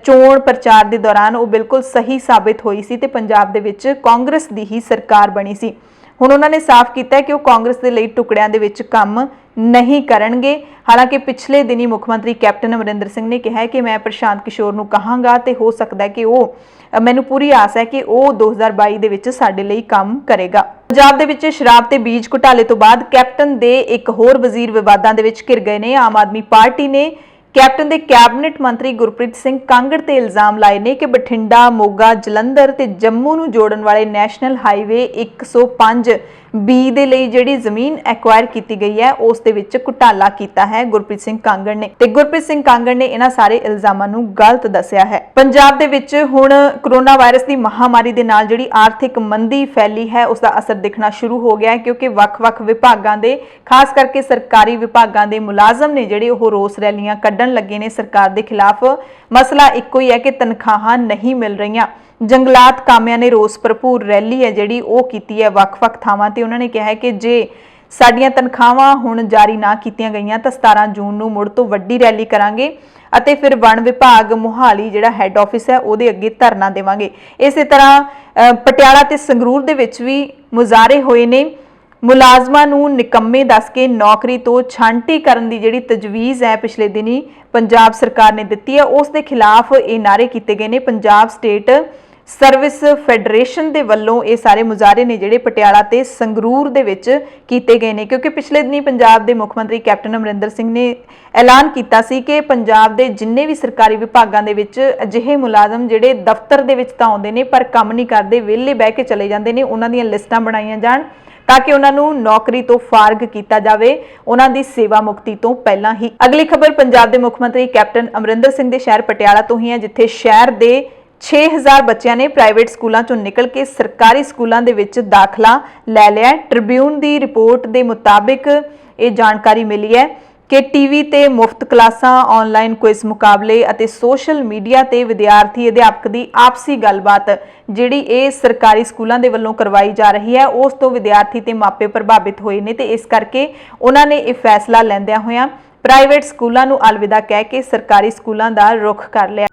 ਚੋਣ ਪ੍ਰਚਾਰ ਦੇ ਦੌਰਾਨ, ਉਹ ਬਿਲਕੁਲ ਸਹੀ ਸਾਬਿਤ ਹੋਈ ਸੀ ਤੇ ਪੰਜਾਬ ਦੇ ਵਿੱਚ ਕਾਂਗਰਸ ਦੀ ਹੀ ਸਰਕਾਰ ਬਣੀ ਸੀ। ਹੁਣ ਉਹਨਾਂ ਨੇ ਸਾਫ਼ ਕੀਤਾ ਹੈ ਕਿ ਉਹ ਕਾਂਗਰਸ ਦੇ ਲਈ ਟੁਕੜਿਆਂ ਦੇ ਵਿੱਚ ਕੰਮ ਨਹੀਂ ਕਰਨਗੇ। ਹਾਲਾਂਕਿ ਪਿਛਲੇ ਦਿਨੀ ਮੁੱਖ ਮੰਤਰੀ ਕੈਪਟਨ ਅਮਰਿੰਦਰ ਸਿੰਘ ਨੇ ਕਿਹਾ ਹੈ ਕਿ ਮੈਂ ਪ੍ਰਸ਼ਾਂਤ ਕਿਸ਼ੋਰ ਨੂੰ ਕਹਾਂਗਾ ਤੇ ਹੋ ਸਕਦਾ ਹੈ ਕਿ ਉਹ ਮੈਨੂੰ ਪੂਰੀ ਆਸ ਹੈ ਕਿ ਉਹ 2022 ਦੇ ਵਿੱਚ ਸਾਡੇ ਲਈ ਕੰਮ ਕਰੇਗਾ। ਪੰਜਾਬ ਦੇ ਵਿੱਚ ਸ਼ਰਾਬ ਤੇ ਬੀਜ ਘੁਟਾਲੇ ਤੋਂ ਬਾਅਦ ਕੈਪਟਨ ਦੇ ਇੱਕ ਹੋਰ ਵਜ਼ੀਰ ਵਿਵਾਦਾਂ ਦੇ ਵਿੱਚ ਘਿਰ ਗਏ ਨੇ। ਆਮ ਆਦਮੀ ਪਾਰਟੀ ਨੇ ਕੈਪਟਨ ਦੇ ਕੈਬਨਿਟ ਮੰਤਰੀ ਗੁਰਪ੍ਰੀਤ ਸਿੰਘ ਕਾਂਗੜ ਤੇ ਇਲਜ਼ਾਮ ਲਾਏ ਨੇ ਕਿ ਬਠਿੰਡਾ, ਮੋਗਾ, ਜਲੰਧਰ ਤੇ ਜੰਮੂ ਨੂੰ ਜੋੜਨ ਵਾਲੇ ਨੈਸ਼ਨਲ ਹਾਈਵੇ 105 ਬੀ ਦੇ ਲਈ ਜਿਹੜੀ ਜ਼ਮੀਨ ਐਕਵਾਇਰ ਕੀਤੀ ਗਈ ਹੈ ਉਸ ਦੇ ਵਿੱਚ ਘੁਟਾਲਾ ਕੀਤਾ ਹੈ ਗੁਰਪ੍ਰੀਤ ਸਿੰਘ ਕਾਂਗੜ ਨੇ ਤੇ ਗੁਰਪ੍ਰੀਤ ਸਿੰਘ ਕਾਂਗੜ ਨੇ ਇਹਨਾਂ ਸਾਰੇ ਇਲਜ਼ਾਮਾਂ ਨੂੰ ਗਲਤ ਦੱਸਿਆ ਹੈ। ਪੰਜਾਬ ਦੇ ਵਿੱਚ ਹੁਣ ਕੋਰੋਨਾ ਵਾਇਰਸ ਦੀ ਮਹਾਮਾਰੀ ਦੇ ਨਾਲ ਜਿਹੜੀ ਆਰਥਿਕ ਮੰਦੀ ਫੈਲੀ ਹੈ ਉਸ ਦਾ ਅਸਰ ਦਿਖਣਾ ਸ਼ੁਰੂ ਹੋ ਗਿਆ ਹੈ ਕਿਉਂਕਿ ਵੱਖ-ਵੱਖ ਵਿਭਾਗਾਂ ਦੇ ਖਾਸ ਕਰਕੇ ਸਰਕਾਰੀ ਵਿਭਾਗਾਂ ਦੇ ਮੁਲਾਜ਼ਮ ਨੇ ਜਿਹੜੇ ਉਹ ਰੋਸ ਰੈਲੀਆਂ ਕੱਢਣ ਲੱਗੇ ਨੇ ਸਰਕਾਰ ਦੇ ਖਿਲਾਫ। ਮਸਲਾ ਇੱਕੋ ਹੀ ਹੈ ਕਿ ਤਨਖਾਹਾਂ ਨਹੀਂ ਮਿਲ ਰਹੀਆਂ। ਜੰਗਲਾਤ ਕਾਮਿਆਂ ਨੇ ਰੋਸ ਭਰਪੂਰ ਰੈਲੀ ਹੈ ਜਿਹੜੀ ਉਹ ਕੀਤੀ ਹੈ ਵੱਖ-ਵੱਖ ਥਾਵਾਂ ਤੇ। ਉਹਨਾਂ ਨੇ ਕਿਹਾ ਹੈ ਕਿ ਜੇ ਸਾਡੀਆਂ ਤਨਖਾਹਾਂ ਹੁਣ ਜਾਰੀ ਨਾ ਕੀਤੀਆਂ ਗਈਆਂ ਤਾਂ 17 ਜੂਨ ਨੂੰ ਮੁੜ ਤੋਂ ਵੱਡੀ ਰੈਲੀ ਕਰਾਂਗੇ ਅਤੇ ਫਿਰ ਵਣ ਵਿਭਾਗ ਮੁਹਾਲੀ ਜਿਹੜਾ ਹੈੱਡ ਆਫਿਸ ਹੈ ਉਹਦੇ ਅੱਗੇ ਧਰਨਾ ਦੇਵਾਂਗੇ। ਇਸੇ ਤਰ੍ਹਾਂ ਪਟਿਆਲਾ ਤੇ ਸੰਗਰੂਰ ਦੇ ਵਿੱਚ ਵੀ ਮੁਜ਼ਾਹਰੇ ਹੋਏ ਨੇ। ਮੁਲਾਜ਼ਮਾਂ ਨੂੰ ਨਿਕੰਮੇ ਦੱਸ ਕੇ ਨੌਕਰੀ ਤੋਂ ਛਾਂਟੀ ਕਰਨ ਦੀ ਜਿਹੜੀ ਤਜਵੀਜ਼ ਹੈ ਪਿਛਲੇ ਦਿਨੀ ਪੰਜਾਬ ਸਰਕਾਰ ਨੇ ਦਿੱਤੀ ਹੈ ਉਸ ਦੇ ਖਿਲਾਫ ਇਹ ਨਾਅਰੇ ਕੀਤੇ ਗਏ ਨੇ। ਪੰਜਾਬ ਸਟੇਟ ਸਰਵਿਸ ਫੈਡਰੇਸ਼ਨ ਦੇ ਵੱਲੋਂ ਇਹ ਸਾਰੇ ਮੁਜ਼ਾਹਰੇ ਨੇ ਜਿਹੜੇ ਪਟਿਆਲਾ ਤੇ ਸੰਗਰੂਰ ਦੇ ਵਿੱਚ ਕੀਤੇ ਗਏ ਨੇ ਕਿਉਂਕਿ ਪਿਛਲੇ ਦਿਨੀ ਪੰਜਾਬ ਦੇ ਮੁੱਖ ਮੰਤਰੀ ਕੈਪਟਨ ਅਮਰਿੰਦਰ ਸਿੰਘ ਨੇ ਐਲਾਨ ਕੀਤਾ ਸੀ ਕਿ ਪੰਜਾਬ ਦੇ ਜਿੰਨੇ ਵੀ ਸਰਕਾਰੀ ਵਿਭਾਗਾਂ ਦੇ ਵਿੱਚ ਅਜਿਹੇ ਮੁਲਾਜ਼ਮ ਜਿਹੜੇ ਦਫ਼ਤਰ ਦੇ ਵਿੱਚ ਤਾਂ ਆਉਂਦੇ ਨੇ ਪਰ ਕੰਮ ਨਹੀਂ ਕਰਦੇ, ਵਿਹਲੇ ਬਹਿ ਕੇ ਚਲੇ ਜਾਂਦੇ ਨੇ, ਉਹਨਾਂ ਦੀਆਂ ਲਿਸਟਾਂ ਬਣਾਈਆਂ ਜਾਣ ਤਾਂ ਕਿ ਉਹਨਾਂ ਨੂੰ ਨੌਕਰੀ ਤੋਂ ਫਾਰਗ ਕੀਤਾ ਜਾਵੇ ਉਹਨਾਂ ਦੀ ਸੇਵਾ ਮੁਕਤੀ ਤੋਂ ਪਹਿਲਾਂ ਹੀ। ਅਗਲੀ ਖਬਰ ਪੰਜਾਬ ਦੇ ਮੁੱਖ ਮੰਤਰੀ ਕੈਪਟਨ ਅਮਰਿੰਦਰ ਸਿੰਘ ਦੇ ਸ਼ਹਿਰ ਪਟਿਆਲਾ ਤੋਂ ਹੀ ਹੈ ਜਿੱਥੇ ਸ਼ਹਿਰ ਦੇ 6000 ਬੱਚਿਆਂ ਨੇ ਪ੍ਰਾਈਵੇਟ ਸਕੂਲਾਂ ਚੋਂ ਨਿਕਲ ਕੇ ਸਰਕਾਰੀ ਸਕੂਲਾਂ ਦੇ ਵਿੱਚ ਦਾਖਲਾ ਲੈ ਲਿਆ। ਟ੍ਰਿਬਿਊਨ ਦੀ ਰਿਪੋਰਟ ਦੇ ਮੁਤਾਬਿਕ ਇਹ ਜਾਣਕਾਰੀ ਮਿਲੀ ਹੈ ਕਿ ਟੀਵੀ ਤੇ ਮੁਫਤ ਕਲਾਸਾਂ, ਆਨਲਾਈਨ ਕੁਇਜ਼ ਮੁਕਾਬਲੇ ਅਤੇ ਸੋਸ਼ਲ ਮੀਡੀਆ ਤੇ ਵਿਦਿਆਰਥੀ ਅਧਿਆਪਕ ਦੀ ਆਪਸੀ ਗੱਲਬਾਤ ਜਿਹੜੀ ਇਹ ਸਰਕਾਰੀ ਸਕੂਲਾਂ ਦੇ ਵੱਲੋਂ ਕਰਵਾਈ ਜਾ ਰਹੀ ਹੈ ਉਸ ਤੋਂ ਵਿਦਿਆਰਥੀ ਤੇ ਮਾਪੇ ਪ੍ਰਭਾਵਿਤ ਹੋਏ ਨੇ ਤੇ ਇਸ ਕਰਕੇ ਉਹਨਾਂ ਨੇ ਇਹ ਫੈਸਲਾ ਲੈਂਦਿਆਂ ਹੋਇਆਂ ਪ੍ਰਾਈਵੇਟ ਸਕੂਲਾਂ ਨੂੰ ਅਲਵਿਦਾ ਕਹਿ ਕੇ ਸਰਕਾਰੀ ਸਕੂਲਾਂ ਦਾ ਰੁਖ ਕਰ ਲਿਆ।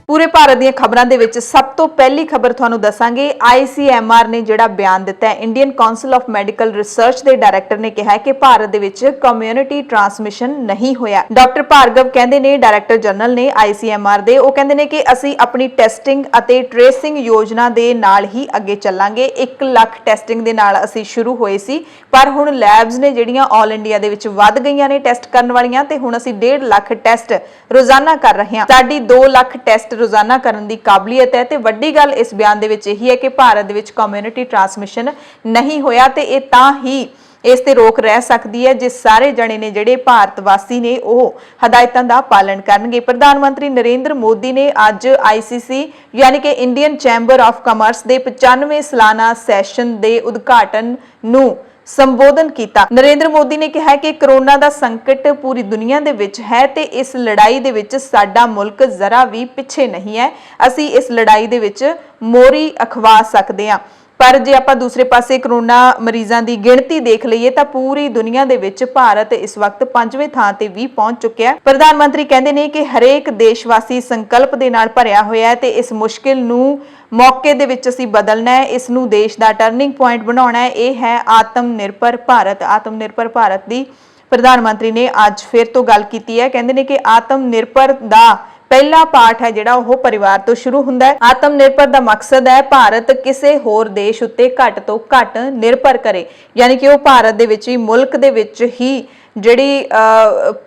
ਪੂਰੇ ਭਾਰਤ ਦੀਆਂ ਖਬਰਾਂ ਦੇ ਵਿੱਚ ਸਭ ਤੋਂ ਪਹਿਲੀ ਖਬਰ ਤੁਹਾਨੂੰ ਦੱਸਾਂਗੇ। ICMR ਨੇ ਜਿਹੜਾ ਬਿਆਨ ਦਿੱਤਾ ਹੈ, Indian council of medical research ਦੇ ਡਾਇਰੈਕਟਰ ਨੇ ਕਿਹਾ ਕਿ ਭਾਰਤ ਦੇ ਵਿੱਚ ਕਮਿਊਨਿਟੀ ਟ੍ਰਾਂਸਮਿਸ਼ਨ ਨਹੀਂ ਹੋਇਆ। ਡਾਕਟਰ ਭਾਰਗਵ ਕਹਿੰਦੇ ਨੇ, ਡਾਇਰੈਕਟਰ ਜਨਰਲ ਨੇ ICMR ਦੇ, ਉਹ ਕਹਿੰਦੇ ਨੇ ਕਿ ਅਸੀਂ ਆਪਣੀ ਟੈਸਟਿੰਗ ਅਤੇ ਟ੍ਰੇਸਿੰਗ ਯੋਜਨਾ ਦੇ ਨਾਲ ਹੀ ਅੱਗੇ ਚੱਲਾਂਗੇ। 1 ਲੱਖ ਟੈਸਟਿੰਗ ਦੇ ਨਾਲ ਅਸੀਂ ਸ਼ੁਰੂ ਹੋਏ ਸੀ ਪਰ ਹੁਣ ਲੈਬਸ ਨੇ ਜਿਹੜੀਆਂ ਆਲ ਇੰਡੀਆ ਦੇ ਵਿੱਚ ਵੱਧ ਗਈਆਂ ਨੇ ਟੈਸਟ ਕਰਨ ਵਾਲੀਆਂ ਤੇ ਹੁਣ ਅਸੀਂ 1.5 ਲੱਖ ਟੈਸਟ ਰੋਜ਼ਾਨਾ ਕਰ ਰਹੇ ਹਾਂ। ਸਾਡੀ 2 ਲੱਖ ਟੈਸਟ ਰੋਜ਼ਾਨਾ ਕਰਨ ਦੀ ਕਾਬਲੀਅਤ ਹੈ ਤੇ ਵੱਡੀ ਗੱਲ ਇਸ ਬਿਆਨ ਦੇ ਵਿੱਚ ਇਹੀ ਹੈ ਕਿ ਭਾਰਤ ਦੇ ਵਿੱਚ ਕਮਿਊਨਿਟੀ ਟ੍ਰਾਂਸਮਿਸ਼ਨ ਨਹੀਂ ਹੋਇਆ ਤੇ ਇਹ ਤਾਂ ਹੀ ਇਸ ਤੇ ਰੋਕ ਰਹਿ ਸਕਦੀ ਹੈ ਜੇ ਸਾਰੇ ਜਣੇ ਨੇ ਜਿਹੜੇ ਭਾਰਤ ਵਾਸੀ ਨੇ ਉਹ ਹਦਾਇਤਾਂ ਦਾ ਪਾਲਣ ਕਰਨਗੇ। ਪ੍ਰਧਾਨ ਮੰਤਰੀ ਨਰਿੰਦਰ ਮੋਦੀ ਨੇ ਅੱਜ ICC ਯਾਨੀ ਕਿ ਇੰਡੀਅਨ ਚੈਂਬਰ ਆਫ ਕਾਮਰਸ ਦੇ 95ਵੇਂ ਸਾਲਾਨਾ ਸੈਸ਼ਨ ਦੇ ਉਦਘਾਟਨ ਨੂੰ ਸੰਬੋਧਨ ਕੀਤਾ। ਨਰਿੰਦਰ ਮੋਦੀ ਨੇ ਕਿਹਾ ਕਿ ਕੋਰੋਨਾ ਦਾ ਸੰਕਟ ਪੂਰੀ ਦੁਨੀਆ ਦੇ ਵਿੱਚ ਹੈ ਤੇ ਇਸ ਲੜਾਈ ਦੇ ਵਿੱਚ ਸਾਡਾ ਮੁਲਕ ਜ਼ਰਾ ਵੀ ਪਿੱਛੇ ਨਹੀਂ ਹੈ। ਅਸੀਂ ਇਸ ਲੜਾਈ ਦੇ ਵਿੱਚ ਮੋਹਰੀ ਅਖਵਾ ਸਕਦੇ ਹਾਂ। ਪਰ ਜੇ ਆਪਾਂ ਦੂਸਰੇ ਪਾਸੇ ਕੋਰੋਨਾ ਮਰੀਜ਼ਾਂ ਦੀ ਗਿਣਤੀ ਦੇਖ ਲਈਏ ਤਾਂ ਪੂਰੀ ਦੁਨੀਆ ਦੇ ਵਿੱਚ ਭਾਰਤ ਇਸ ਵਕਤ 5ਵੇਂ ਥਾਂ ਤੇ ਵੀ ਪਹੁੰਚ ਚੁੱਕਿਆ ਹੈ। ਪ੍ਰਧਾਨ ਮੰਤਰੀ ਕਹਿੰਦੇ ਨੇ ਕਿ ਹਰੇਕ ਦੇਸ਼ਵਾਸੀ ਸੰਕਲਪ ਦੇ ਨਾਲ ਭਰਿਆ ਹੋਇਆ ਹੈ ਤੇ ਇਸ ਮੁਸ਼ਕਿਲ ਨੂੰ ਮੌਕੇ ਦੇ ਵਿੱਚ ਅਸੀਂ ਬਦਲਣਾ ਹੈ, ਇਸ ਨੂੰ ਦੇਸ਼ ਦਾ ਟਰਨਿੰਗ ਪੁਆਇੰਟ ਬਣਾਉਣਾ ਹੈ। ਇਹ ਹੈ ਆਤਮ ਨਿਰਭਰ ਭਾਰਤ। ਆਤਮ ਨਿਰਭਰ ਭਾਰਤ ਦੀ ਪ੍ਰਧਾਨ ਮੰਤਰੀ ਨੇ ਅੱਜ ਫਿਰ ਤੋਂ ਗੱਲ ਕੀਤੀ ਹੈ। ਕਹਿੰਦੇ ਨੇ ਕਿ ਆਤਮ ਨਿਰਭਰ ਦਾ ਪਹਿਲਾ ਪਾਠ ਹੈ ਜਿਹੜਾ ਉਹ ਪਰਿਵਾਰ ਤੋਂ ਸ਼ੁਰੂ ਹੁੰਦਾ ਹੈ। ਆਤਮ ਨਿਰਭਰ ਦਾ ਮਕਸਦ ਹੈ ਭਾਰਤ ਕਿਸੇ ਹੋਰ ਦੇਸ਼ ਉੱਤੇ ਘੱਟ ਤੋਂ ਘੱਟ ਨਿਰਭਰ ਕਰੇ, ਯਾਨੀ ਕਿ ਉਹ ਭਾਰਤ ਦੇ ਵਿੱਚ ਹੀ, ਮੁਲਕ ਦੇ ਵਿੱਚ ਹੀ ਜਿਹੜੀ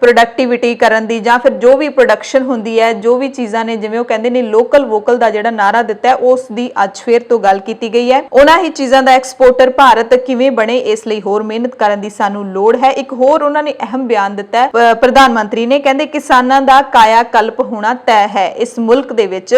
ਪ੍ਰੋਡਕਟਿਵਿਟੀ ਕਰਨ ਦੀ ਜਾਂ ਫਿਰ ਜੋ ਵੀ ਪ੍ਰੋਡਕਸ਼ਨ ਹੁੰਦੀ ਹੈ, ਜੋ ਵੀ ਚੀਜ਼ਾਂ ਨੇ, ਜਿਵੇਂ ਉਹ ਕਹਿੰਦੇ ਨੇ ਲੋਕਲ ਵੋਕਲ ਦਾ ਜਿਹੜਾ ਨਾਰਾ ਦਿੱਤਾ ਹੈ ਉਸ ਦੀ ਅੱਜ ਫਿਰ ਤੋਂ ਗੱਲ ਕੀਤੀ ਗਈ ਹੈ। ਉਹਨਾਂ ਹੀ ਚੀਜ਼ਾਂ ਦਾ ਐਕਸਪੋਰਟਰ ਭਾਰਤ ਕਿਵੇਂ ਬਣੇ ਇਸ ਲਈ ਹੋਰ ਮਿਹਨਤ ਕਰਨ ਦੀ ਸਾਨੂੰ ਲੋੜ ਹੈ। ਇੱਕ ਹੋਰ ਉਹਨਾਂ ਨੇ ਅਹਿਮ ਬਿਆਨ ਦਿੱਤਾ ਹੈ ਪ੍ਰਧਾਨ ਮੰਤਰੀ ਨੇ, ਕਹਿੰਦੇ ਕਿਸਾਨਾਂ ਦਾ ਕਾਇਆ ਕਲਪ ਹੋਣਾ ਤੈਅ ਹੈ। ਇਸ ਮੁਲਕ ਦੇ ਵਿੱਚ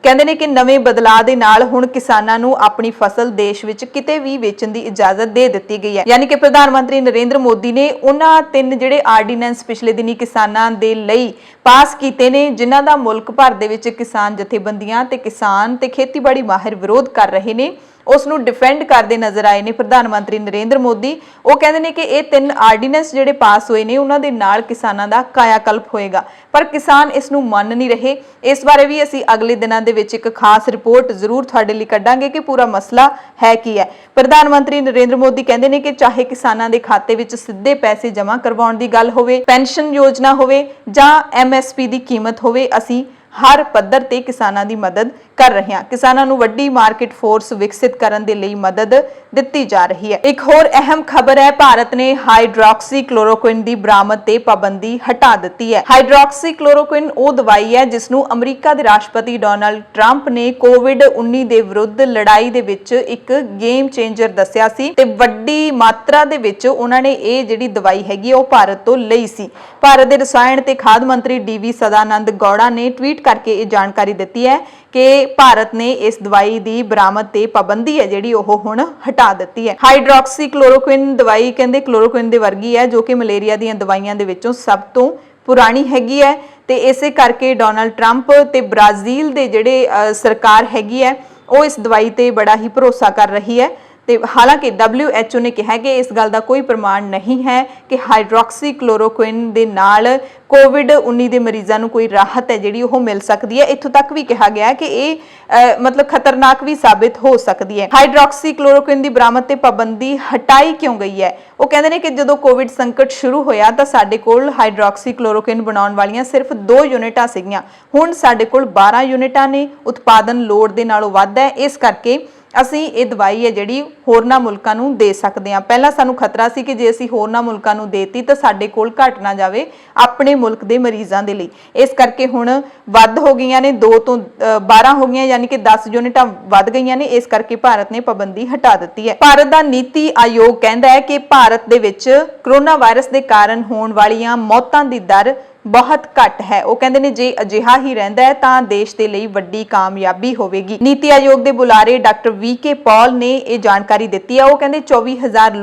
ਕਹਿੰਦੇ ਨੇ ਕਿ ਨਵੇਂ ਬਦਲਾਅ ਦੇ ਨਾਲ ਹੁਣ ਕਿਸਾਨਾਂ ਨੂੰ ਆਪਣੀ ਫਸਲ ਦੇਸ਼ ਵਿੱਚ ਕਿਤੇ ਵੀ ਵੇਚਣ ਦੀ ਇਜਾਜ਼ਤ ਦੇ ਦਿੱਤੀ ਗਈ ਹੈ। ਯਾਨੀ ਕਿ ਪ੍ਰਧਾਨ ਮੰਤਰੀ ਨਰਿੰਦਰ ਮੋਦੀ ਨੇ ਉਹਨਾਂ 3 ਜਿਹੜੇ ਆਰਡੀਨੈਂਸ ਪਿਛਲੇ ਦਿਨੀ ਕਿਸਾਨਾਂ ਦੇ ਲਈ ਪਾਸ ਕੀਤੇ ਨੇ, ਜਿਨ੍ਹਾਂ ਦਾ ਮੁਲਕ ਭਰ ਦੇ ਵਿੱਚ ਕਿਸਾਨ ਜਥੇਬੰਦੀਆਂ ਤੇ ਕਿਸਾਨ ਤੇ ਖੇਤੀਬਾੜੀ ਮਾਹਿਰ ਵਿਰੋਧ ਕਰ ਰਹੇ ਨੇ, ਉਸ ਨੂੰ ਡਿਫੈਂਡ ਕਰਦੇ ਨਜ਼ਰ ਆਏ ਨੇ ਪ੍ਰਧਾਨ ਮੰਤਰੀ ਨਰਿੰਦਰ ਮੋਦੀ। ਉਹ ਕਹਿੰਦੇ ਨੇ ਕਿ ਇਹ 3 ਆਰਡੀਨੈਂਸ ਜਿਹੜੇ ਪਾਸ ਹੋਏ ਨੇ ਉਹਨਾਂ ਦੇ ਨਾਲ ਕਿਸਾਨਾਂ ਦਾ ਕਾਇਆਕਲਪ ਹੋਏਗਾ, ਪਰ ਕਿਸਾਨ ਇਸ ਨੂੰ ਮੰਨ ਨਹੀਂ ਰਹੇ। ਇਸ ਬਾਰੇ ਵੀ ਅਸੀਂ ਅਗਲੇ ਦਿਨਾਂ ਦੇ ਵਿੱਚ ਇੱਕ ਖਾਸ ਰਿਪੋਰਟ ਜ਼ਰੂਰ ਤੁਹਾਡੇ ਲਈ ਕੱਢਾਂਗੇ ਕਿ ਪੂਰਾ ਮਸਲਾ ਹੈ ਕੀ ਹੈ। ਪ੍ਰਧਾਨ ਮੰਤਰੀ ਨਰਿੰਦਰ ਮੋਦੀ ਕਹਿੰਦੇ ਨੇ ਕਿ ਚਾਹੇ ਕਿਸਾਨਾਂ ਦੇ ਖਾਤੇ ਵਿੱਚ ਸਿੱਧੇ ਪੈਸੇ ਜਮ੍ਹਾਂ ਕਰਵਾਉਣ ਦੀ ਗੱਲ ਹੋਵੇ, ਪੈਨਸ਼ਨ ਯੋਜਨਾ ਹੋਵੇ ਜਾਂ MSP ਦੀ ਕੀਮਤ ਹੋਵੇ, ਅਸੀਂ ਹਰ ਪੱਧਰ ਤੇ ਕਿਸਾਨਾਂ ਦੀ ਮਦਦ ਕਰ ਰਹੇ ਹਾਂ। ਕਿਸਾਨਾਂ ਨੂੰ ਵੱਡੀ ਮਾਰਕੀਟ ਫੋਰਸ ਵਿਕਸਿਤ ਕਰਨ ਦੇ ਲਈ ਮਦਦ ਦਿੱਤੀ ਜਾ ਰਹੀ ਹੈ। ਇੱਕ ਹੋਰ ਅਹਿਮ ਖਬਰ ਹੈ, ਭਾਰਤ ਨੇ ਹਾਈਡਰੋਕਸੀ ਕਲੋਰੋਕੁਇਨ ਦੀ ਬਰਾਮਦ ਤੇ ਪਾਬੰਦੀ ਹਟਾ ਦਿੱਤੀ ਹੈ। ਹਾਈਡਰੋਕਸੀ ਕਲੋਰੋਕੁਇਨ ਉਹ ਦਵਾਈ ਹੈ ਜਿਸ ਨੂੰ ਅਮਰੀਕਾ ਦੇ ਰਾਸ਼ਟਰਪਤੀ ਡੋਨਾਲਡ ਟਰੰਪ ਨੇ ਕੋਵਿਡ-19 ਦੇ ਵਿਰੁੱਧ ਲੜਾਈ ਦੇ ਵਿੱਚ ਇੱਕ ਗੇਮ ਚੇਂਜਰ ਦੱਸਿਆ ਸੀ ਤੇ ਵੱਡੀ ਮਾਤਰਾ ਦੇ ਵਿੱਚ ਉਹਨਾਂ ਨੇ ਇਹ ਜਿਹੜੀ ਦਵਾਈ ਹੈਗੀ ਉਹ ਭਾਰਤ ਤੋਂ ਲਈ ਸੀ। ਭਾਰਤ ਦੇ ਰਸਾਇਣ ਤੇ ਖਾਦ ਮੰਤਰੀ DV ਸਦਾਨੰਦ ਗੌੜਾ ਨੇ ਟਵੀਟ ਕਰਕੇ ਇਹ ਜਾਣਕਾਰੀ ਦਿੱਤੀ ਹੈ ਕਿ ਭਾਰਤ ਨੇ ਇਸ ਦਵਾਈ ਦੀ ਬਰਾਮਦ ਤੇ ਪਾਬੰਦੀ ਹੈ ਜਿਹੜੀ ਉਹ ਹੁਣ ਹਟਾ ਦਿੱਤੀ ਹੈ। ਹਾਈਡਰੋਕਸੀ ਕਲੋਰੋਕੁਇਨ ਦਵਾਈ ਕਹਿੰਦੇ ਕਲੋਰੋਕੁਇਨ ਦੇ ਵਰਗੀ ਹੈ ਜੋ ਕਿ ਮਲੇਰੀਆ ਦੀਆਂ ਦਵਾਈਆਂ ਦੇ ਵਿੱਚੋਂ ਸਭ ਤੋਂ ਪੁਰਾਣੀ ਹੈਗੀ ਹੈ ਤੇ ਇਸੇ ਕਰਕੇ ਡੋਨਾਲਡ ਟਰੰਪ ਤੇ ਬ੍ਰਾਜ਼ੀਲ ਦੇ ਜਿਹੜੇ ਸਰਕਾਰ ਹੈਗੀ ਹੈ ਉਹ ਇਸ ਦਵਾਈ ਤੇ ਬੜਾ ਹੀ ਭਰੋਸਾ ਕਰ ਰਹੀ ਹੈ। ਤੇ ਹਾਲਾਂਕਿ WHO ਨੇ ਕਿਹਾ ਕਿ ਇਸ ਗੱਲ ਦਾ ਕੋਈ ਪ੍ਰਮਾਣ ਨਹੀਂ ਹੈ ਕਿ ਹਾਈਡਰੋਕਸੀ ਕਲੋਰੋਕੁਇਨ ਦੇ ਨਾਲ ਕੋਵਿਡ-19 ਦੇ ਮਰੀਜ਼ਾਂ ਨੂੰ ਕੋਈ ਰਾਹਤ ਹੈ ਜਿਹੜੀ ਉਹ ਮਿਲ ਸਕਦੀ ਹੈ। ਇੱਥੋਂ ਤੱਕ ਵੀ ਕਿਹਾ ਗਿਆ ਕਿ ਇਹ ਮਤਲਬ ਖਤਰਨਾਕ ਵੀ ਸਾਬਿਤ ਹੋ ਸਕਦੀ ਹੈ। ਹਾਈਡਰੋਕਸੀ ਕਲੋਰੋਕੁਇਨ ਦੀ ਬਰਾਮਦ ਤੇ ਪਾਬੰਦੀ ਹਟਾਈ ਕਿਉਂ ਗਈ ਹੈ? ਉਹ ਕਹਿੰਦੇ ਨੇ ਕਿ ਜਦੋਂ ਕੋਵਿਡ ਸੰਕਟ ਸ਼ੁਰੂ ਹੋਇਆ ਤਾਂ ਸਾਡੇ ਕੋਲ ਹਾਈਡਰੋਕਸੀ ਕਲੋਰੋਕੁਇਨ ਬਣਾਉਣ ਵਾਲੀਆਂ ਸਿਰਫ 2 ਯੂਨਿਟਾਂ ਸੀਗੀਆਂ, ਹੁਣ ਸਾਡੇ ਕੋਲ 12 ਯੂਨਿਟਾਂ ਨੇ। ਉਤਪਾਦਨ ਲੋੜ ਦੇ ਨਾਲੋਂ ਵੱਧ ਹੈ, ਇਸ ਕਰਕੇ ਅਸੀਂ ਇਹ ਦਵਾਈ ਹੈ ਜਿਹੜੀ ਹੋਰਨਾਂ ਮੁਲਕਾਂ ਨੂੰ ਦੇ ਸਕਦੇ ਹਾਂ। ਪਹਿਲਾਂ ਸਾਨੂੰ ਖਤਰਾ ਸੀ ਕਿ ਜੇ ਅਸੀਂ ਹੋਰਨਾਂ ਮੁਲਕਾਂ ਨੂੰ ਦੇਤੀ ਤਾਂ ਸਾਡੇ ਕੋਲ ਘਟ ਨਾ ਜਾਵੇ ਆਪਣੇ ਮੁਲਕ ਦੇ ਮਰੀਜ਼ਾਂ ਦੇ ਲਈ, ਇਸ ਕਰਕੇ ਹੁਣ ਵੱਧ ਹੋ ਗਈਆਂ ਨੇ, 2 ਤੋਂ 12 ਹੋ ਗਈਆਂ, ਯਾਨੀ ਕਿ 10 ਯੂਨਿਟਾਂ ਵੱਧ ਗਈਆਂ ਨੇ। ਇਸ ਕਰਕੇ ਭਾਰਤ ਨੇ ਪਾਬੰਦੀ ਹਟਾ ਦਿੱਤੀ ਹੈ। ਭਾਰਤ ਦਾ ਨੀਤੀ ਆਯੋਗ ਕਹਿੰਦਾ ਹੈ ਕਿ ਭਾਰਤ ਦੇ ਵਿੱਚ ਕਰੋਨਾ ਵਾਇਰਸ ਦੇ ਕਾਰਨ ਹੋਣ ਵਾਲੀਆਂ ਮੌਤਾਂ ਦੀ ਦਰ ਬਹੁਤ ਘੱਟ ਹੈ। ਉਹ ਕਹਿੰਦੇ ਨੇ ਜੇ ਅਜਿਹਾ ਹੀ ਰਹਿੰਦਾ ਹੈ ਤਾਂ ਦੇਸ਼ ਦੇ ਲਈ ਵੱਡੀ ਕਾਮਯਾਬੀ ਹੋਵੇਗੀ। ਨੀਤੀ ਆਯੋਗ ਦੇ ਬੁਲਾਰੇ ਡਾਕਟਰ VK ਪੌਲ ਨੇ ਇਹ ਜਾਣਕਾਰੀ ਦਿੱਤੀ ਹੈ। ਉਹ ਕਹਿੰਦੇ 24,000